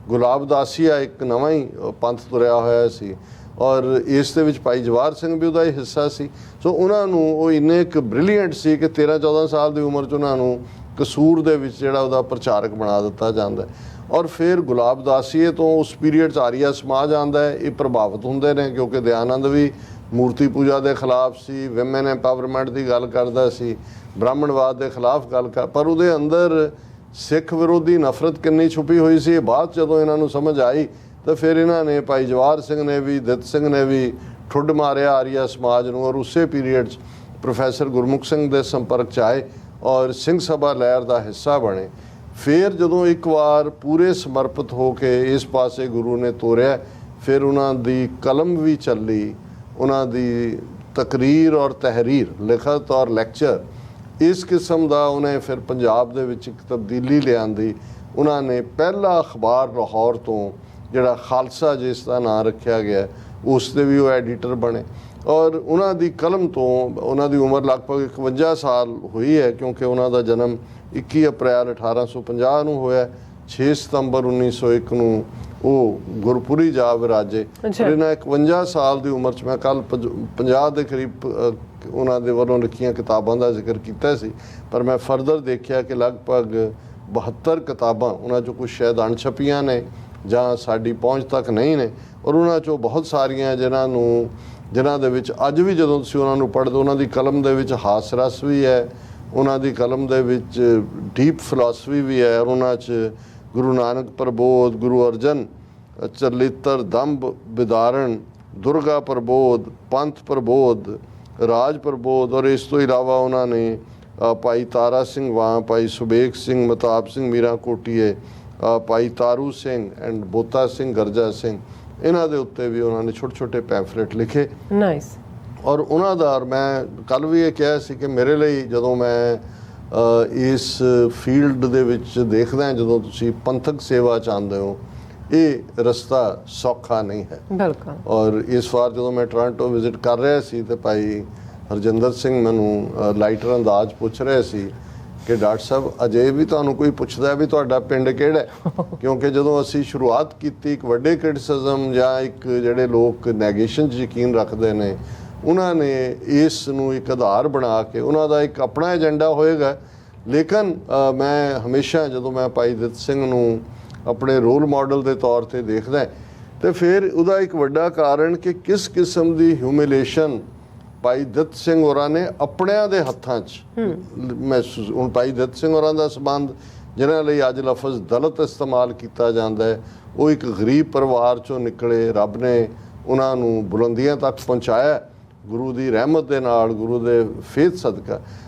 ਗੁਲਾਬ ਦਾਸੀਆ ਇੱਕ ਨਵਾਂ ਹੀ ਪੰਥ ਤੁਰਿਆ ਹੋਇਆ ਸੀ ਔਰ ਇਸ ਦੇ ਵਿੱਚ ਭਾਈ ਜਵਾਹਰ ਸਿੰਘ ਵੀ ਉਹਦਾ ਹੀ ਹਿੱਸਾ ਸੀ। ਸੋ ਉਹਨਾਂ ਨੂੰ ਉਹ ਇੰਨੇ ਇੱਕ ਬ੍ਰਿਲੀਅੰਟ ਸੀ ਕਿ 13-14 ਸਾਲ ਦੀ ਉਮਰ 'ਚ ਉਹਨਾਂ ਨੂੰ ਕਸੂਰ ਦੇ ਵਿੱਚ ਜਿਹੜਾ ਉਹਦਾ ਪ੍ਰਚਾਰਕ ਬਣਾ ਦਿੱਤਾ ਜਾਂਦਾ। ਔਰ ਫਿਰ ਗੁਲਾਬ ਦਾਸੀਏ ਤੋਂ ਉਸ ਪੀਰੀਅਡ 'ਚ ਆਰੀਆ ਸਮਾਜ ਆਉਂਦਾ ਹੈ। ਇਹ ਪ੍ਰਭਾਵਿਤ ਹੁੰਦੇ ਨੇ ਕਿਉਂਕਿ ਦਿਆਨੰਦ ਵੀ ਮੂਰਤੀ ਪੂਜਾ ਦੇ ਖਿਲਾਫ ਸੀ, ਵਿਮਨ ਐਮਪਾਵਰਮੈਂਟ ਦੀ ਗੱਲ ਕਰਦਾ ਸੀ, ਬ੍ਰਾਹਮਣਵਾਦ ਦੇ ਖਿਲਾਫ ਗੱਲ ਕਰ, ਪਰ ਉਹਦੇ ਅੰਦਰ ਸਿੱਖ ਵਿਰੋਧੀ ਨਫ਼ਰਤ ਕਿੰਨੀ ਛੁਪੀ ਹੋਈ ਸੀ। ਬਾਅਦ ਜਦੋਂ ਇਹਨਾਂ ਨੂੰ ਸਮਝ ਆਈ ਤਾਂ ਫਿਰ ਇਹਨਾਂ ਨੇ ਭਾਈ ਜਵਾਹਰ ਸਿੰਘ ਨੇ ਵੀ, ਦਿੱਤ ਸਿੰਘ ਨੇ ਵੀ ਠੁੱਡ ਮਾਰਿਆ ਆਰੀਆ ਸਮਾਜ ਨੂੰ ਔਰ ਉਸੇ ਪੀਰੀਅਡ 'ਚ ਪ੍ਰੋਫੈਸਰ ਗੁਰਮੁਖ ਸਿੰਘ ਦੇ ਸੰਪਰਕ 'ਚ ਆਏ ਔਰ ਸਿੰਘ ਸਭਾ ਲਹਿਰ ਦਾ ਹਿੱਸਾ ਬਣੇ। ਫਿਰ ਜਦੋਂ ਇੱਕ ਵਾਰ ਪੂਰੇ ਸਮਰਪਿਤ ਹੋ ਕੇ ਇਸ ਪਾਸੇ ਗੁਰੂ ਨੇ ਤੋਰਿਆ, ਫਿਰ ਉਹਨਾਂ ਦੀ ਕਲਮ ਵੀ ਚੱਲੀ, ਉਹਨਾਂ ਦੀ ਤਕਰੀਰ ਔਰ ਤਹਿਰੀਰ, ਲਿਖਤ ਔਰ ਲੈਕਚਰ, ਇਸ ਕਿਸਮ ਦਾ ਉਹਨੇ ਫਿਰ ਪੰਜਾਬ ਦੇ ਵਿੱਚ ਇੱਕ ਤਬਦੀਲੀ ਲਿਆਂਦੀ। ਉਹਨਾਂ ਨੇ ਪਹਿਲਾ ਅਖਬਾਰ ਲਾਹੌਰ ਤੋਂ ਜਿਹੜਾ ਖਾਲਸਾ ਜਿਸ ਦਾ ਨਾਂ ਰੱਖਿਆ ਗਿਆ, ਉਸ ਦੇ ਵੀ ਉਹ ਐਡੀਟਰ ਬਣੇ ਔਰ ਉਹਨਾਂ ਦੀ ਕਲਮ ਤੋਂ ਉਹਨਾਂ ਦੀ ਉਮਰ ਲਗਭਗ 51 ਸਾਲ ਹੋਈ ਹੈ ਕਿਉਂਕਿ ਉਹਨਾਂ ਦਾ ਜਨਮ 21 ਅਪ੍ਰੈਲ 1850 ਨੂੰ ਹੋਇਆ। 6 ਸਤੰਬਰ 1901 ਨੂੰ ਉਹ ਗੁਰਪੁਰੀ ਜਾ ਵਿਰਾਜੇ। ਪਰ ਇਹਨਾਂ 51 ਸਾਲ ਦੀ ਉਮਰ 'ਚ ਮੈਂ ਕੱਲ 50 ਦੇ ਕਰੀਬ ਉਹਨਾਂ ਦੇ ਵੱਲੋਂ ਲਿਖੀਆਂ ਕਿਤਾਬਾਂ ਦਾ ਜ਼ਿਕਰ ਕੀਤਾ ਸੀ, ਪਰ ਮੈਂ ਫਰਦਰ ਦੇਖਿਆ ਕਿ ਲਗਭਗ 72 ਕਿਤਾਬਾਂ ਉਹਨਾਂ 'ਚੋਂ ਕੁਛ ਸ਼ਾਇਦ ਅਣਛਪੀਆਂ ਨੇ ਜਾਂ ਸਾਡੀ ਪਹੁੰਚ ਤੱਕ ਨਹੀਂ ਨੇ ਔਰ ਉਹਨਾਂ 'ਚੋਂ ਬਹੁਤ ਸਾਰੀਆਂ ਜਿਨ੍ਹਾਂ ਦੇ ਵਿੱਚ ਅੱਜ ਵੀ ਜਦੋਂ ਤੁਸੀਂ ਉਹਨਾਂ ਨੂੰ ਪੜ੍ਹਦੇ ਉਹਨਾਂ ਦੀ ਕਲਮ ਦੇ ਵਿੱਚ ਹਾਸ ਰਸ ਵੀ ਹੈ, ਉਹਨਾਂ ਦੀ ਕਲਮ ਦੇ ਵਿੱਚ ਡੀਪ ਫਿਲਾਸਫੀ ਵੀ ਹੈ ਔਰ ਉਹਨਾਂ 'ਚ ਗੁਰੂ ਨਾਨਕ ਪ੍ਰਬੋਧ, ਗੁਰੂ ਅਰਜਨ ਚਰਿਤਰ, ਦੰਭ ਵਿਦਾਰਣ, ਦੁਰਗਾ ਪ੍ਰਬੋਧ, ਪੰਥ ਪ੍ਰਬੋਧ, ਰਾਜ ਪ੍ਰਬੋਧ ਔਰ ਇਸ ਤੋਂ ਇਲਾਵਾ ਉਹਨਾਂ ਨੇ ਭਾਈ ਤਾਰਾ ਸਿੰਘ ਵਾਂ, ਭਾਈ ਸੁਬੇਗ ਸਿੰਘ, ਮਤਾਬ ਸਿੰਘ ਮੀਰਾ ਕੋਟੀਏ, ਭਾਈ ਤਾਰੂ ਸਿੰਘ ਐਂਡ ਬੋਤਾ ਸਿੰਘ, ਗਰਜਾ ਸਿੰਘ, ਇਹਨਾਂ ਦੇ ਉੱਤੇ ਵੀ ਉਹਨਾਂ ਨੇ ਛੋਟੇ-ਛੋਟੇ ਪੈਂਫਲੇਟ ਲਿਖੇ। ਨਾਈਸ। ਔਰ ਉਹਨਾਂ ਦਾ ਮੈਂ ਕੱਲ ਵੀ ਇਹ ਕਿਹਾ ਸੀ ਕਿ ਮੇਰੇ ਲਈ ਜਦੋਂ ਮੈਂ ਇਸ ਫੀਲਡ ਦੇ ਵਿੱਚ ਦੇਖਦਾ ਜਦੋਂ ਤੁਸੀਂ ਪੰਥਕ ਸੇਵਾ ਚਾਹੁੰਦੇ ਹੋ, ਇਹ ਰਸਤਾ ਸੌਖਾ ਨਹੀਂ ਹੈ। ਬਿਲਕੁਲ। ਔਰ ਇਸ ਵਾਰ ਜਦੋਂ ਮੈਂ ਟੋਰਾਂਟੋ ਵਿਜ਼ਿਟ ਕਰ ਰਿਹਾ ਸੀ ਤੇ ਭਾਈ ਹਰਜਿੰਦਰ ਸਿੰਘ ਮੈਨੂੰ ਲਾਈਟਰ ਅੰਦਾਜ਼ ਪੁੱਛ ਰਹੇ ਸੀ ਕਿ ਡਾਕਟਰ ਸਾਹਿਬ ਅਜੇ ਵੀ ਤੁਹਾਨੂੰ ਕੋਈ ਪੁੱਛਦਾ ਵੀ ਤੁਹਾਡਾ ਪਿੰਡ ਕਿਹੜਾ ਹੈ? ਕਿਉਂਕਿ ਜਦੋਂ ਅਸੀਂ ਸ਼ੁਰੂਆਤ ਕੀਤੀ, ਇੱਕ ਵੱਡੇ ਕ੍ਰਿਟਿਸਿਜ਼ਮ ਜਾਂ ਇੱਕ ਜਿਹੜੇ ਲੋਕ ਨੈਗੇਸ਼ਨ 'ਚ ਯਕੀਨ ਰੱਖਦੇ ਨੇ, ਉਹਨਾਂ ਨੇ ਇਸ ਨੂੰ ਇੱਕ ਆਧਾਰ ਬਣਾ ਕੇ ਉਹਨਾਂ ਦਾ ਇੱਕ ਆਪਣਾ ਏਜੰਡਾ ਹੋਏਗਾ। ਲੇਕਿਨ ਮੈਂ ਹਮੇਸ਼ਾ ਜਦੋਂ ਮੈਂ ਭਾਈ ਦਿੱਤ ਸਿੰਘ ਨੂੰ ਆਪਣੇ ਰੋਲ ਮਾਡਲ ਦੇ ਤੌਰ ਤੇ ਦੇਖਦਾ ਤੇ ਫਿਰ ਉਹਦਾ ਇੱਕ ਵੱਡਾ ਕਾਰਨ ਕਿ ਕਿਸ ਕਿਸਮ ਦੀ ਹਿਊਮਿਲੇਸ਼ਨ ਭਾਈ ਦਿੱਤ ਸਿੰਘ ਹੋਰਾਂ ਨੇ ਆਪਣਿਆਂ ਦੇ ਹੱਥਾਂ 'ਚ ਮਹਿਸੂਸ। ਹੁਣ ਭਾਈ ਦਿੱਤ ਸਿੰਘ ਹੋਰਾਂ ਦਾ ਸੰਬੰਧ ਜਿਨ੍ਹਾਂ ਲਈ ਅੱਜ ਲਫ਼ਜ਼ ਦਲਿਤ ਇਸਤੇਮਾਲ ਕੀਤਾ ਜਾਂਦਾ ਹੈ, ਉਹ ਇੱਕ ਗਰੀਬ ਪਰਿਵਾਰ 'ਚੋਂ ਨਿਕਲੇ, ਰੱਬ ਨੇ ਉਹਨਾਂ ਨੂੰ ਬੁਲੰਦੀਆਂ ਤੱਕ ਪਹੁੰਚਾਇਆ ਗੁਰੂ ਦੀ ਰਹਿਮਤ ਦੇ ਨਾਲ, ਗੁਰੂ ਦੇ ਫੇਥ ਸਦਕਾ।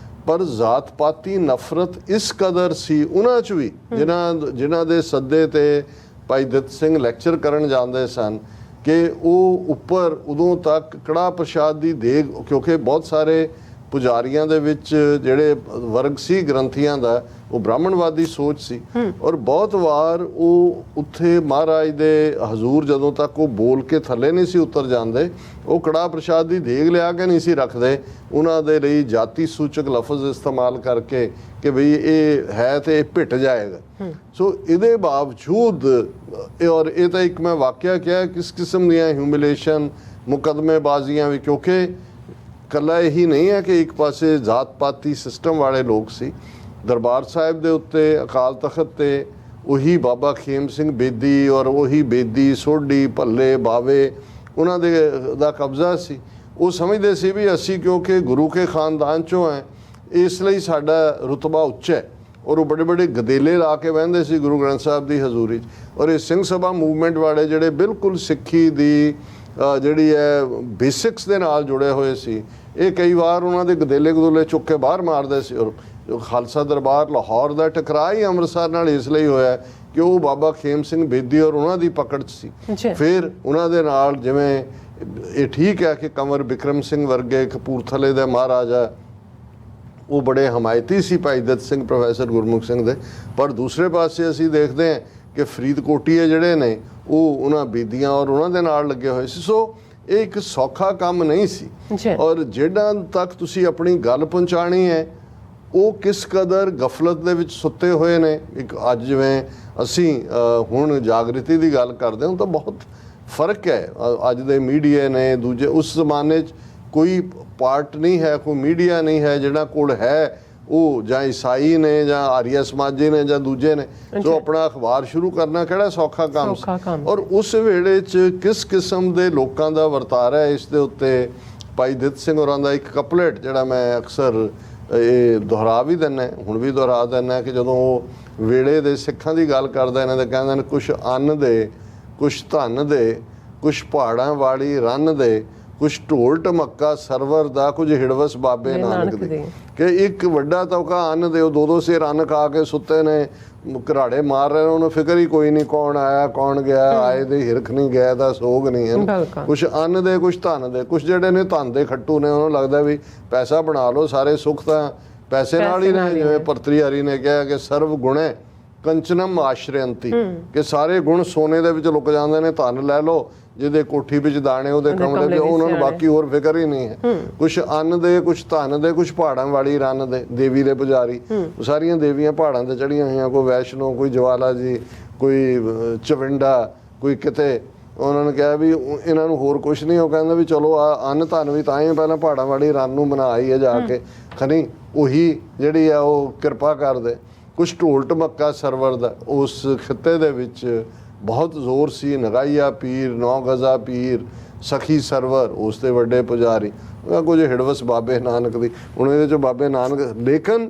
ਪਰ ਜ਼ਾਤ ਪਾਤੀ ਨਫ਼ਰਤ ਇਸ ਕਦਰ ਸੀ ਉਹਨਾਂ 'ਚ ਵੀ ਜਿਨ੍ਹਾਂ ਦੇ ਸੱਦੇ ਤੇ ਭਾਈ ਦਿੱਤ ਸਿੰਘ ਲੈਕਚਰ ਕਰਨ ਜਾਂਦੇ ਸਨ ਕਿ ਉਹ ਉੱਪਰ ਉਦੋਂ ਤੱਕ ਕੜਾਹ ਪ੍ਰਸ਼ਾਦ ਦੀ ਦੇਗ, ਕਿਉਂਕਿ ਬਹੁਤ ਸਾਰੇ ਪੁਜਾਰੀਆਂ ਦੇ ਵਿੱਚ ਜਿਹੜੇ ਵਰਗ ਸੀ ਗ੍ਰੰਥੀਆਂ ਦਾ, ਉਹ ਬ੍ਰਾਹਮਣਵਾਦੀ ਸੋਚ ਸੀ। ਔਰ ਬਹੁਤ ਵਾਰ ਉਹ ਉੱਥੇ ਮਹਾਰਾਜ ਦੇ ਹਜ਼ੂਰ ਜਦੋਂ ਤੱਕ ਉਹ ਬੋਲ ਕੇ ਥੱਲੇ ਨਹੀਂ ਸੀ ਉਤਰ ਜਾਂਦੇ, ਉਹ ਕੜਾਹ ਪ੍ਰਸ਼ਾਦ ਦੀ ਦੇਗ ਲਿਆ ਕੇ ਨਹੀਂ ਸੀ ਰੱਖਦੇ, ਉਹਨਾਂ ਦੇ ਲਈ ਜਾਤੀ ਸੂਚਕ ਲਫ਼ਜ਼ ਇਸਤੇਮਾਲ ਕਰਕੇ ਕਿ ਬਈ ਇਹ ਹੈ ਤੇ ਇਹ ਭਿੱਟ ਜਾਏਗਾ। ਸੋ ਇਹਦੇ ਬਾਵਜੂਦ ਔਰ ਇਹ ਤਾਂ ਇੱਕ ਮੈਂ ਵਾਕਿਆ ਕਿਹਾ ਕਿਸ ਕਿਸਮ ਦੀਆਂ ਹਿਊਮਿਲੇਸ਼ਨ, ਮੁਕੱਦਮੇਬਾਜ਼ੀਆਂ ਵੀ, ਕਿਉਂਕਿ ਕੱਲਾ ਇਹੀ ਨਹੀਂ ਹੈ ਕਿ ਇੱਕ ਪਾਸੇ ਜ਼ਾਤ ਪਾਤੀ ਸਿਸਟਮ ਵਾਲੇ ਲੋਕ ਸੀ। ਦਰਬਾਰ ਸਾਹਿਬ ਦੇ ਉੱਤੇ ਅਕਾਲ ਤਖਤ ਤੇ ਉਹੀ ਬਾਬਾ ਖੇਮ ਸਿੰਘ ਬੇਦੀ ਔਰ ਉਹੀ ਬੇਦੀ, ਸੋਢੀ, ਭੱਲੇ, ਬਾਵੇ, ਉਹਨਾਂ ਦਾ ਕਬਜ਼ਾ ਸੀ। ਉਹ ਸਮਝਦੇ ਸੀ ਵੀ ਅਸੀਂ ਕਿਉਂਕਿ ਗੁਰੂ ਕੇ ਖਾਨਦਾਨ 'ਚੋਂ ਹੈ, ਇਸ ਲਈ ਸਾਡਾ ਰੁਤਬਾ ਉੱਚਾ ਹੈ। ਔਰ ਉਹ ਬੜੇ ਬੜੇ ਗਦੇਲੇ ਲਾ ਕੇ ਬਹਿੰਦੇ ਸੀ ਗੁਰੂ ਗ੍ਰੰਥ ਸਾਹਿਬ ਦੀ ਹਜ਼ੂਰੀ 'ਚ। ਔਰ ਇਹ ਸਿੰਘ ਸਭਾ ਮੂਵਮੈਂਟ ਵਾਲੇ ਜਿਹੜੇ ਬਿਲਕੁਲ ਸਿੱਖੀ ਦੀ ਜਿਹੜੀ ਹੈ ਬੇਸਿਕਸ ਦੇ ਨਾਲ ਜੁੜੇ ਹੋਏ ਸੀ, ਇਹ ਕਈ ਵਾਰ ਉਹਨਾਂ ਦੇ ਗਦੇਲੇ ਗਦੂਲੇ ਚੁੱਕ ਕੇ ਬਾਹਰ ਮਾਰਦੇ ਸੀ। ਔਰ ਖਾਲਸਾ ਦਰਬਾਰ ਲਾਹੌਰ ਦਾ ਟਕਰਾਅ ਹੀ ਅੰਮ੍ਰਿਤਸਰ ਨਾਲ ਇਸ ਲਈ ਹੋਇਆ ਕਿ ਉਹ ਬਾਬਾ ਖੇਮ ਸਿੰਘ ਬੇਦੀ ਔਰ ਉਹਨਾਂ ਦੀ ਪਕੜ 'ਚ ਸੀ। ਫਿਰ ਉਹਨਾਂ ਦੇ ਨਾਲ ਜਿਵੇਂ ਇਹ ਠੀਕ ਹੈ ਕਿ ਕੰਵਰ ਬਿਕਰਮ ਸਿੰਘ ਵਰਗੇ ਕਪੂਰਥਲੇ ਦੇ ਮਹਾਰਾਜਾ, ਉਹ ਬੜੇ ਹਮਾਇਤੀ ਸੀ ਭਾਈ ਦਿੱਤ ਸਿੰਘ, ਪ੍ਰੋਫੈਸਰ ਗੁਰਮੁਖ ਸਿੰਘ ਦੇ। ਪਰ ਦੂਸਰੇ ਪਾਸੇ ਅਸੀਂ ਦੇਖਦੇ ਹਾਂ ਕਿ ਫਰੀਦਕੋਟੀਏ ਜਿਹੜੇ ਨੇ ਉਹ ਉਹਨਾਂ ਬੀਦੀਆਂ ਔਰ ਉਹਨਾਂ ਦੇ ਨਾਲ ਲੱਗੇ ਹੋਏ ਸੀ। ਸੋ ਇਹ ਇੱਕ ਸੌਖਾ ਕੰਮ ਨਹੀਂ ਸੀ। ਔਰ ਜਿਹੜਾ ਤੱਕ ਤੁਸੀਂ ਆਪਣੀ ਗੱਲ ਪਹੁੰਚਾਣੀ ਹੈ, ਉਹ ਕਿਸ ਕਦਰ ਗਫਲਤ ਦੇ ਵਿੱਚ ਸੁੱਤੇ ਹੋਏ ਨੇ। ਇੱਕ ਅੱਜ ਜਿਵੇਂ ਅਸੀਂ ਹੁਣ ਜਾਗਰਤੀ ਦੀ ਗੱਲ ਕਰਦੇ ਹਾਂ ਤਾਂ ਬਹੁਤ ਫਰਕ ਹੈ। ਅੱਜ ਦੇ ਮੀਡੀਆ ਨੇ ਦੂਜੇ, ਉਸ ਜ਼ਮਾਨੇ 'ਚ ਕੋਈ ਪਾਰਟ ਨਹੀਂ ਹੈ, ਕੋਈ ਮੀਡੀਆ ਨਹੀਂ ਹੈ ਜਿਹਨਾਂ ਕੋਲ ਹੈ ਉਹ ਜਾਂ ਈਸਾਈ ਨੇ ਜਾਂ ਆਰੀਆ ਸਮਾਜੀ ਨੇ ਜਾਂ ਦੂਜੇ ਨੇ। ਸੋ ਆਪਣਾ ਅਖਬਾਰ ਸ਼ੁਰੂ ਕਰਨਾ ਕਿਹੜਾ ਸੌਖਾ ਕੰਮ ਸੀ। ਔਰ ਉਸ ਵੇਲੇ 'ਚ ਕਿਸ ਕਿਸਮ ਦੇ ਲੋਕਾਂ ਦਾ ਵਰਤਾਰਾ ਹੈ, ਇਸ ਦੇ ਉੱਤੇ ਭਾਈ ਦਿੱਤ ਸਿੰਘ ਹੋਰਾਂ ਦਾ ਇੱਕ ਕਪਲੇਟ ਜਿਹੜਾ ਮੈਂ ਅਕਸਰ ਇਹ ਦੁਹਰਾ ਵੀ ਦਿੰਦਾ, ਹੁਣ ਵੀ ਦੁਹਰਾ ਦਿੰਦਾ, ਕਿ ਜਦੋਂ ਉਹ ਵੇੜੇ ਦੇ ਸਿੱਖਾਂ ਦੀ ਗੱਲ ਕਰਦਾ ਇਹਨਾਂ ਦੇ ਕਹਿੰਦੇ ਨੇ, ਕੁਛ ਅੰਨ ਦੇ, ਕੁਛ ਧਨ ਦੇ, ਕੁਛ ਪਹਾੜਾਂ ਵਾਲੀ ਰੰਨ ਦੇ, ਕੁਛ ਢੋਲ ਢਮੱਕਾ ਸਰਵਰ ਦਾ, ਕੁਝ ਹਿੜਵਸ ਬਾਬੇ ਨਾਨਕ ਦੇ। ਕਿ ਇੱਕ ਵੱਡਾ ਤੌਕਾ ਅੰਨ ਦੇ, ਉਹ ਦੋ ਦੋ ਸਿਰ ਅੰਨ ਖਾ ਕੇ ਸੁੱਤੇ ਨੇ, ਘਰਾੜੇ ਮਾਰ ਰਹੇ ਨੇ, ਉਹਨੂੰ ਫਿਕਰ ਹੀ ਕੋਈ ਨਹੀਂ ਕੌਣ ਆਇਆ ਕੌਣ ਗਿਆ, ਆਏ ਦੇ ਹਿਰਖ ਨਹੀਂ ਗਏ ਦਾ ਸੋਗ ਨਹੀਂ ਹੈ। ਕੁਛ ਅੰਨ ਦੇ, ਕੁਛ ਧਨ ਦੇ, ਕੁਛ ਜਿਹੜੇ ਨੇ ਧਨ ਦੇ ਖੱਟੂ ਨੇ, ਉਹਨੂੰ ਲੱਗਦਾ ਵੀ ਪੈਸਾ ਬਣਾ ਲਓ, ਸਾਰੇ ਸੁੱਖ ਤਾਂ ਪੈਸੇ ਨਾਲ ਹੀ ਨੇ। ਜਿਵੇਂ ਭਰਤਰੀ ਹਰੀ ਨੇ ਕਿਹਾ ਕਿ ਸਰਵ ਗੁਣੇ ਕੰਚਨਮ ਆਸ਼ਰਯੰਤੀ, ਕਿ ਸਾਰੇ ਗੁਣ ਸੋਨੇ ਦੇ ਵਿੱਚ ਲੁਕ ਜਾਂਦੇ ਨੇ, ਧਨ ਲੈ ਲਓ ਜਿਹਦੇ ਕੋਠੀ ਵਿੱਚ ਦਾਣੇ ਉਹਦੇ ਕਮਲੇ ਦੇ, ਉਹਨਾਂ ਨੂੰ ਬਾਕੀ ਹੋਰ ਫਿਕਰ ਹੀ ਨਹੀਂ ਹੈ। ਕੁਛ ਅੰਨ ਦੇ, ਕੁਛ ਧਨ ਦੇ, ਕੁਛ ਪਹਾੜਾਂ ਵਾਲੀ ਰੰਨ ਦੇ। ਦੇਵੀ ਦੇ ਪੁਜਾਰੀ, ਸਾਰੀਆਂ ਦੇਵੀਆਂ ਪਹਾੜਾਂ ਤੇ ਚੜੀਆਂ ਹੋਈਆਂ, ਕੋਈ ਵੈਸ਼ਨੋ, ਕੋਈ ਜਵਾਲਾ ਜੀ, ਕੋਈ ਚਵਿੰਡਾ, ਕੋਈ ਕਿਤੇ। ਉਹਨਾਂ ਨੇ ਕਿਹਾ ਵੀ ਇਹਨਾਂ ਨੂੰ ਹੋਰ ਕੁਛ ਨਹੀਂ। ਉਹ ਕਹਿੰਦਾ ਵੀ ਚਲੋ ਆ ਅੰਨ ਧਨ ਵੀ ਤਾਂ ਹੀ ਪਹਿਲਾਂ ਪਹਾੜਾਂ ਵਾਲੀ ਰੰਨ ਨੂੰ ਬਣਾਈ ਹੈ ਜਾ ਕੇ, ਖਨੀ ਉਹੀ ਜਿਹੜੀ ਆ ਉਹ ਕਿਰਪਾ ਕਰਦੇ। ਕੁਛ ਢੋਲ ਢਮੱਕਾ ਸਰਵਰ ਦਾ, ਉਸ ਖਿੱਤੇ ਦੇ ਵਿੱਚ ਬਹੁਤ ਜ਼ੋਰ ਸੀ। ਨਗਾਈਆ ਪੀਰ, 9 ਗਜ਼ਾ ਪੀਰ, ਸਖੀ ਸਰਵਰ, ਉਸ ਦੇ ਵੱਡੇ ਪੁਜਾਰੀ, ਕੁਝ ਹਿੜਵਸ ਬਾਬੇ ਨਾਨਕ ਦੀ। ਹੁਣ ਇਹਦੇ 'ਚ ਬਾਬੇ ਨਾਨਕ, ਲੇਕਿਨ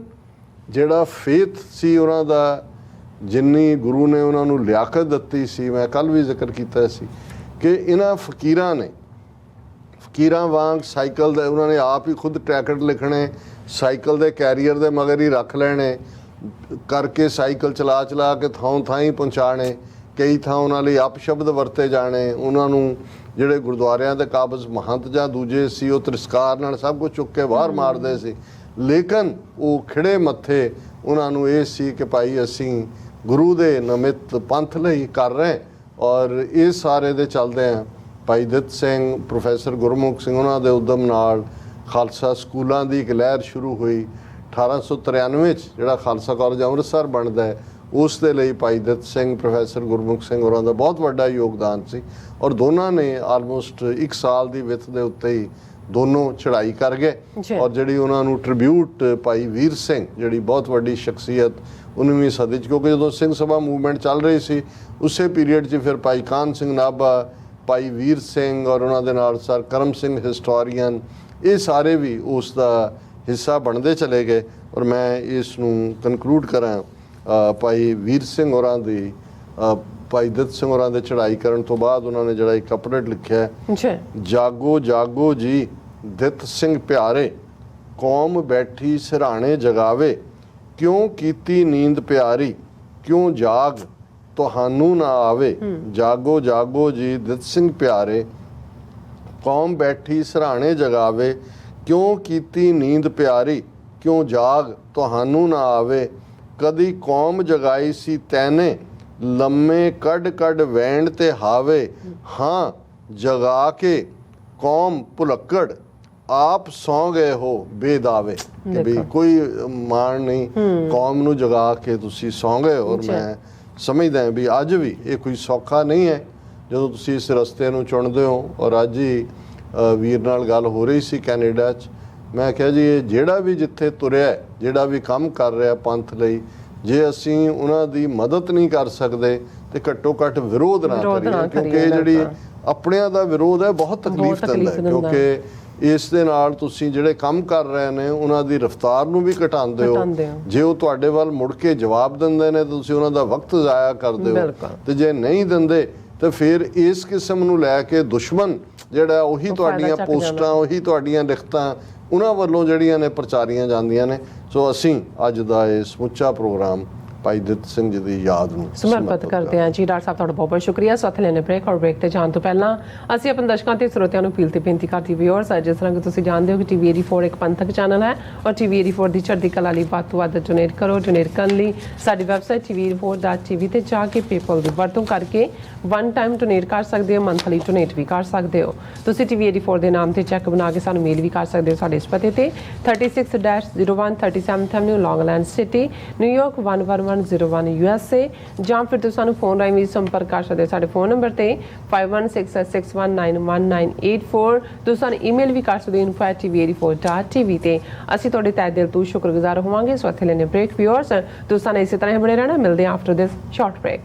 ਜਿਹੜਾ ਫੇਥ ਸੀ ਉਹਨਾਂ ਦਾ, ਜਿੰਨੀ ਗੁਰੂ ਨੇ ਉਹਨਾਂ ਨੂੰ ਲਿਆਕਤ ਦਿੱਤੀ ਸੀ, ਮੈਂ ਕੱਲ੍ਹ ਵੀ ਜ਼ਿਕਰ ਕੀਤਾ ਸੀ ਕਿ ਇਹਨਾਂ ਫਕੀਰਾਂ ਨੇ, ਫਕੀਰਾਂ ਵਾਂਗ ਸਾਈਕਲ ਦੇ, ਉਹਨਾਂ ਨੇ ਆਪ ਹੀ ਖੁਦ ਟਰੈਕਟ ਲਿਖਣੇ, ਸਾਈਕਲ ਦੇ ਕੈਰੀਅਰ ਦੇ ਮਗਰ ਹੀ ਰੱਖ ਲੈਣੇ, ਕਰਕੇ ਸਾਈਕਲ ਚਲਾ ਚਲਾ ਕੇ ਥਾਂ ਥਾਂ ਹੀ ਪਹੁੰਚਾਣੇ। ਕਈ ਥਾਂ ਉਹਨਾਂ ਲਈ ਅਪਸ਼ਬਦ ਵਰਤੇ ਜਾਣੇ। ਉਹਨਾਂ ਨੂੰ ਜਿਹੜੇ ਗੁਰਦੁਆਰਿਆਂ ਦੇ ਕਾਬਜ਼ ਮਹੰਤ ਜਾਂ ਦੂਜੇ ਸੀ, ਉਹ ਤਿਰਸਕਾਰ ਨਾਲ ਸਭ ਕੁਝ ਚੁੱਕ ਕੇ ਬਾਹਰ ਮਾਰਦੇ ਸੀ। ਲੇਕਿਨ ਉਹ ਖਿੜੇ ਮੱਥੇ ਉਹਨਾਂ ਨੂੰ ਇਹ ਸੀ ਕਿ ਭਾਈ ਅਸੀਂ ਗੁਰੂ ਦੇ ਨਮਿਤ ਪੰਥ ਲਈ ਕਰ ਰਹੇ ਔਰ ਇਹ ਸਾਰੇ ਦੇ ਚੱਲਦੇ ਆ ਭਾਈ ਦਿੱਤ ਸਿੰਘ ਪ੍ਰੋਫੈਸਰ ਗੁਰਮੁਖ ਸਿੰਘ ਉਹਨਾਂ ਦੇ ਉਦਮ ਨਾਲ ਖਾਲਸਾ ਸਕੂਲਾਂ ਦੀ ਇੱਕ ਲਹਿਰ ਸ਼ੁਰੂ ਹੋਈ 1893 ਚ ਜਿਹੜਾ ਖਾਲਸਾ ਕਾਲਜ ਅੰਮ੍ਰਿਤਸਰ ਬਣਦਾ ਹੈ ਉਸ ਦੇ ਲਈ ਭਾਈ ਦਿੱਤ ਸਿੰਘ ਪ੍ਰੋਫੈਸਰ ਗੁਰਮੁਖ ਸਿੰਘ ਹੋਰਾਂ ਦਾ ਬਹੁਤ ਵੱਡਾ ਯੋਗਦਾਨ ਸੀ ਔਰ ਦੋਨਾਂ ਨੇ ਆਲਮੋਸਟ 1 ਸਾਲ ਦੀ ਵਿੱਥ ਦੇ ਉੱਤੇ ਹੀ ਦੋਨੋਂ ਚੜ੍ਹਾਈ ਕਰ ਗਏ ਔਰ ਜਿਹੜੀ ਉਹਨਾਂ ਨੂੰ ਟ੍ਰਿਬਿਊਟ ਭਾਈ ਵੀਰ ਸਿੰਘ ਜਿਹੜੀ ਬਹੁਤ ਵੱਡੀ ਸ਼ਖਸੀਅਤ 19ਵੀਂ ਸਦੀ 'ਚ ਕਿਉਂਕਿ ਜਦੋਂ ਸਿੰਘ ਸਭਾ ਮੂਵਮੈਂਟ ਚੱਲ ਰਹੀ ਸੀ ਉਸੇ ਪੀਰੀਅਡ 'ਚ ਫਿਰ ਭਾਈ ਕਾਹਨ ਸਿੰਘ ਨਾਭਾ ਭਾਈ ਵੀਰ ਸਿੰਘ ਔਰ ਉਹਨਾਂ ਦੇ ਨਾਲ ਸਰ ਕਰਮ ਸਿੰਘ ਹਿਸਟੋਰੀਅਨ ਇਹ ਸਾਰੇ ਵੀ ਉਸ ਦਾ ਹਿੱਸਾ ਬਣਦੇ ਚਲੇ ਗਏ ਔਰ ਮੈਂ ਇਸ ਨੂੰ ਕਨਕਲੂਡ ਕਰਾਂ ਭਾਈ ਵੀਰ ਸਿੰਘ ਹੋਰਾਂ ਦੀ ਭਾਈ ਦਿੱਤ ਸਿੰਘ ਹੋਰਾਂ ਦੇ ਚੜ੍ਹਾਈ ਕਰਨ ਤੋਂ ਬਾਅਦ ਉਹਨਾਂ ਨੇ ਜਿਹੜਾ ਇੱਕ ਕਪਲੇਟ ਲਿਖਿਆ ਹੈ ਜਾਗੋ ਜਾਗੋ ਜੀ ਦਿੱਤ ਸਿੰਘ ਪਿਆਰੇ ਕੌਮ ਬੈਠੀ ਸਿਰਹਾਣੇ ਜਗਾਵੇ ਕਿਉਂ ਕੀਤੀ ਨੀਂਦ ਪਿਆਰੀ ਕਿਉਂ ਜਾਗ ਤੁਹਾਨੂੰ ਨਾ ਆਵੇ ਜਾਗੋ ਜਾਗੋ ਜੀ ਦਿੱਤ ਸਿੰਘ ਪਿਆਰੇ ਕੌਮ ਬੈਠੀ ਸਿਰਹਾਣੇ ਜਗਾਵੇ ਕਿਉਂ ਕੀਤੀ ਨੀਂਦ ਪਿਆਰੀ ਕਿਉਂ ਜਾਗ ਤੁਹਾਨੂੰ ਨਾ ਆਵੇ ਕਦੀ ਕੌਮ ਜਗਾਈ ਸੀ ਤੈਨੇ ਲੰਮੇ ਕੱਢ ਕੱਢ ਵੈਣ ਤੇ ਹਾਵੇ ਹਾਂ ਜਗਾ ਕੇ ਕੌਮ ਭੁਲੱਕੜ ਆਪ ਸੌਂ ਗਏ ਹੋ ਬੇਦਾਵੇ ਕਿ ਵੀ ਕੋਈ ਮਾਣ ਨਹੀਂ ਕੌਮ ਨੂੰ ਜਗਾ ਕੇ ਤੁਸੀਂ ਸੌਂ ਗਏ ਔਰ ਮੈਂ ਸਮਝਦਾ ਹਾਂ ਵੀ ਅੱਜ ਵੀ ਇਹ ਕੋਈ ਸੌਖਾ ਨਹੀਂ ਹੈ ਜਦੋਂ ਤੁਸੀਂ ਇਸ ਰਸਤੇ ਨੂੰ ਚੁਣਦੇ ਹੋ ਔਰ ਅੱਜ ਹੀ ਵੀਰ ਨਾਲ ਗੱਲ ਹੋ ਰਹੀ ਸੀ ਕੈਨੇਡਾ 'ਚ ਮੈਂ ਕਿਹਾ ਜੀ ਇਹ ਜਿਹੜਾ ਵੀ ਜਿੱਥੇ ਤੁਰਿਆ ਜਿਹੜਾ ਵੀ ਕੰਮ ਕਰ ਰਿਹਾ ਪੰਥ ਲਈ ਜੇ ਅਸੀਂ ਉਹਨਾਂ ਦੀ ਮਦਦ ਨਹੀਂ ਕਰ ਸਕਦੇ ਤੇ ਘੱਟੋ ਘੱਟ ਵਿਰੋਧ ਨਾ ਕਰੀਏ ਕਿਉਂਕਿ ਇਹ ਜਿਹੜੀ ਆਪਣਿਆਂ ਦਾ ਵਿਰੋਧ ਹੈ ਬਹੁਤ ਤਕਲੀਫ ਦਿੰਦਾ ਹੈ ਕਿਉਂਕਿ ਇਸ ਦੇ ਨਾਲ ਤੁਸੀਂ ਜਿਹੜੇ ਕੰਮ ਕਰ ਰਹੇ ਨੇ ਉਹਨਾਂ ਦੀ ਰਫ਼ਤਾਰ ਨੂੰ ਵੀ ਘਟਾਉਂਦੇ ਹੋ ਜੇ ਉਹ ਤੁਹਾਡੇ ਵੱਲ ਮੁੜ ਕੇ ਜਵਾਬ ਦਿੰਦੇ ਨੇ ਤੁਸੀਂ ਉਹਨਾਂ ਦਾ ਵਕਤ ਜ਼ਾਇਆ ਕਰਦੇ ਹੋ ਤੇ ਜੇ ਨਹੀਂ ਦਿੰਦੇ ਤੇ ਫਿਰ ਇਸ ਕਿਸਮ ਨੂੰ ਲੈ ਕੇ ਦੁਸ਼ਮਣ ਜਿਹੜਾ ਉਹੀ ਤੁਹਾਡੀਆਂ ਪੋਸਟਾਂ ਉਹੀ ਤੁਹਾਡੀਆਂ ਲਿਖਤਾਂ ਉਹਨਾਂ ਵੱਲੋਂ ਜਿਹੜੀਆਂ ਨੇ ਪ੍ਰਚਾਰੀਆਂ ਜਾਂਦੀਆਂ ਨੇ ਸੋ ਅਸੀਂ ਅੱਜ ਦਾ ਇਹ ਸਮੁੱਚਾ ਪ੍ਰੋਗਰਾਮ ਭਾਈ ਦਿੱਤ ਸਿੰਘ ਜੀ ਦੀ ਯਾਦ ਨੂੰ ਸਮਰਪਿਤ ਕਰਦੇ ਹਾਂ ਜੀ। ਡਾਕਟਰ ਸਾਹਿਬ ਤੁਹਾਡਾ ਬਹੁਤ ਬਹੁਤ ਸ਼ੁਕਰੀਆ। ਸਾਥ ਲੈਣੇ ਬ੍ਰੇਕ ਔਰ ਬ੍ਰੇਕ ਤੇ ਜਾਣ ਤੋਂ ਪਹਿਲਾਂ ਅਸੀਂ ਆਪਣੇ ਦਰਸ਼ਕਾਂ ਤੇ ਸਰੋਤਿਆਂ ਨੂੰ ਅਪੀਲ ਤੇ ਬੇਨਤੀ ਕਰਦੇ ਵਿਊਅਰਸ ਜਿਸ ਤਰ੍ਹਾਂ ਕਿ ਤੁਸੀਂ ਜਾਣਦੇ ਹੋ ਕਿ ਟੀਵੀ 84 ਇੱਕ ਪੰਥਕ ਚੈਨਲ ਹੈ ਔਰ ਟੀਵੀ 84 ਦੀ ਚੜ੍ਹਦੀ ਕਲਾ ਲਈ ਵੱਧ ਤੋਂ ਵੱਧ ਡੋਨੇਟ ਕਰੋ। ਡੋਨੇਟ ਕਰਨ ਲਈ ਸਾਡੀ ਵੈਬਸਾਈਟ tv84.tv ਤੇ ਜਾ ਕੇ ਪੇਪਲ ਦੀ ਵਰਤੋਂ ਕਰਕੇ ਵਨ ਟਾਈਮ ਡੋਨੇਟ ਕਰ ਸਕਦੇ ਹੋ ਮੰਥਲੀ ਡੋਨੇਟ ਵੀ ਕਰ ਸਕਦੇ ਹੋ। ਤੁਸੀਂ ਟੀਵੀ 84 ਦੇ ਨਾਮ ਤੇ ਚੈੱਕ ਬਣਾ ਕੇ ਸਾਨੂੰ ਮੇਲ ਵੀ ਕਰ ਸਕਦੇ ਹੋ ਸਾਡੇ ਇਸ ਪਤੇ ਤੇ 36-01 37th Avenue ਲੌਂਗਲੈਂਡ ਸਿਟੀ ਨਿਊਯਾਰਕ 11101 USA ਜਾਂ ਫਿਰ ਤੁਸੀਂ ਸਾਨੂੰ ਫੋਨ ਰਾਹੀਂ ਵੀ ਸੰਪਰਕ ਕਰ ਸਕਦੇ ਹੋ ਸਾਡੇ ਫੋਨ ਨੰਬਰ ਤੇ 5166191984 ਤੁਸੀਂ ਸਾਨੂੰ ਈਮੇਲ ਵੀ ਕਰ ਸਕਦੇ ਹੋ info@tv84.tv ਤੇ ਅਸੀਂ ਤੁਹਾਡੇ ਤਹਿ ਦਿਲ ਤੋਂ ਸ਼ੁਕਰਗੁਜ਼ਾਰ ਹੋਵਾਂਗੇ। ਸੋ ਇੱਥੇ ਲੈਣੇ ਬ੍ਰੇਕ ਵਿਊਅਰਸ ਤੁਸੀਂ ਸਾਨੂੰ ਇਸੇ ਤਰ੍ਹਾਂ ਹੀ ਬਣੇ ਰਹਿਣਾ। ਮਿਲਦੇ ਹਾਂ ਆਫਟਰ ਦਿਸ ਸ਼ਾਰਟ ਬ੍ਰੇਕ।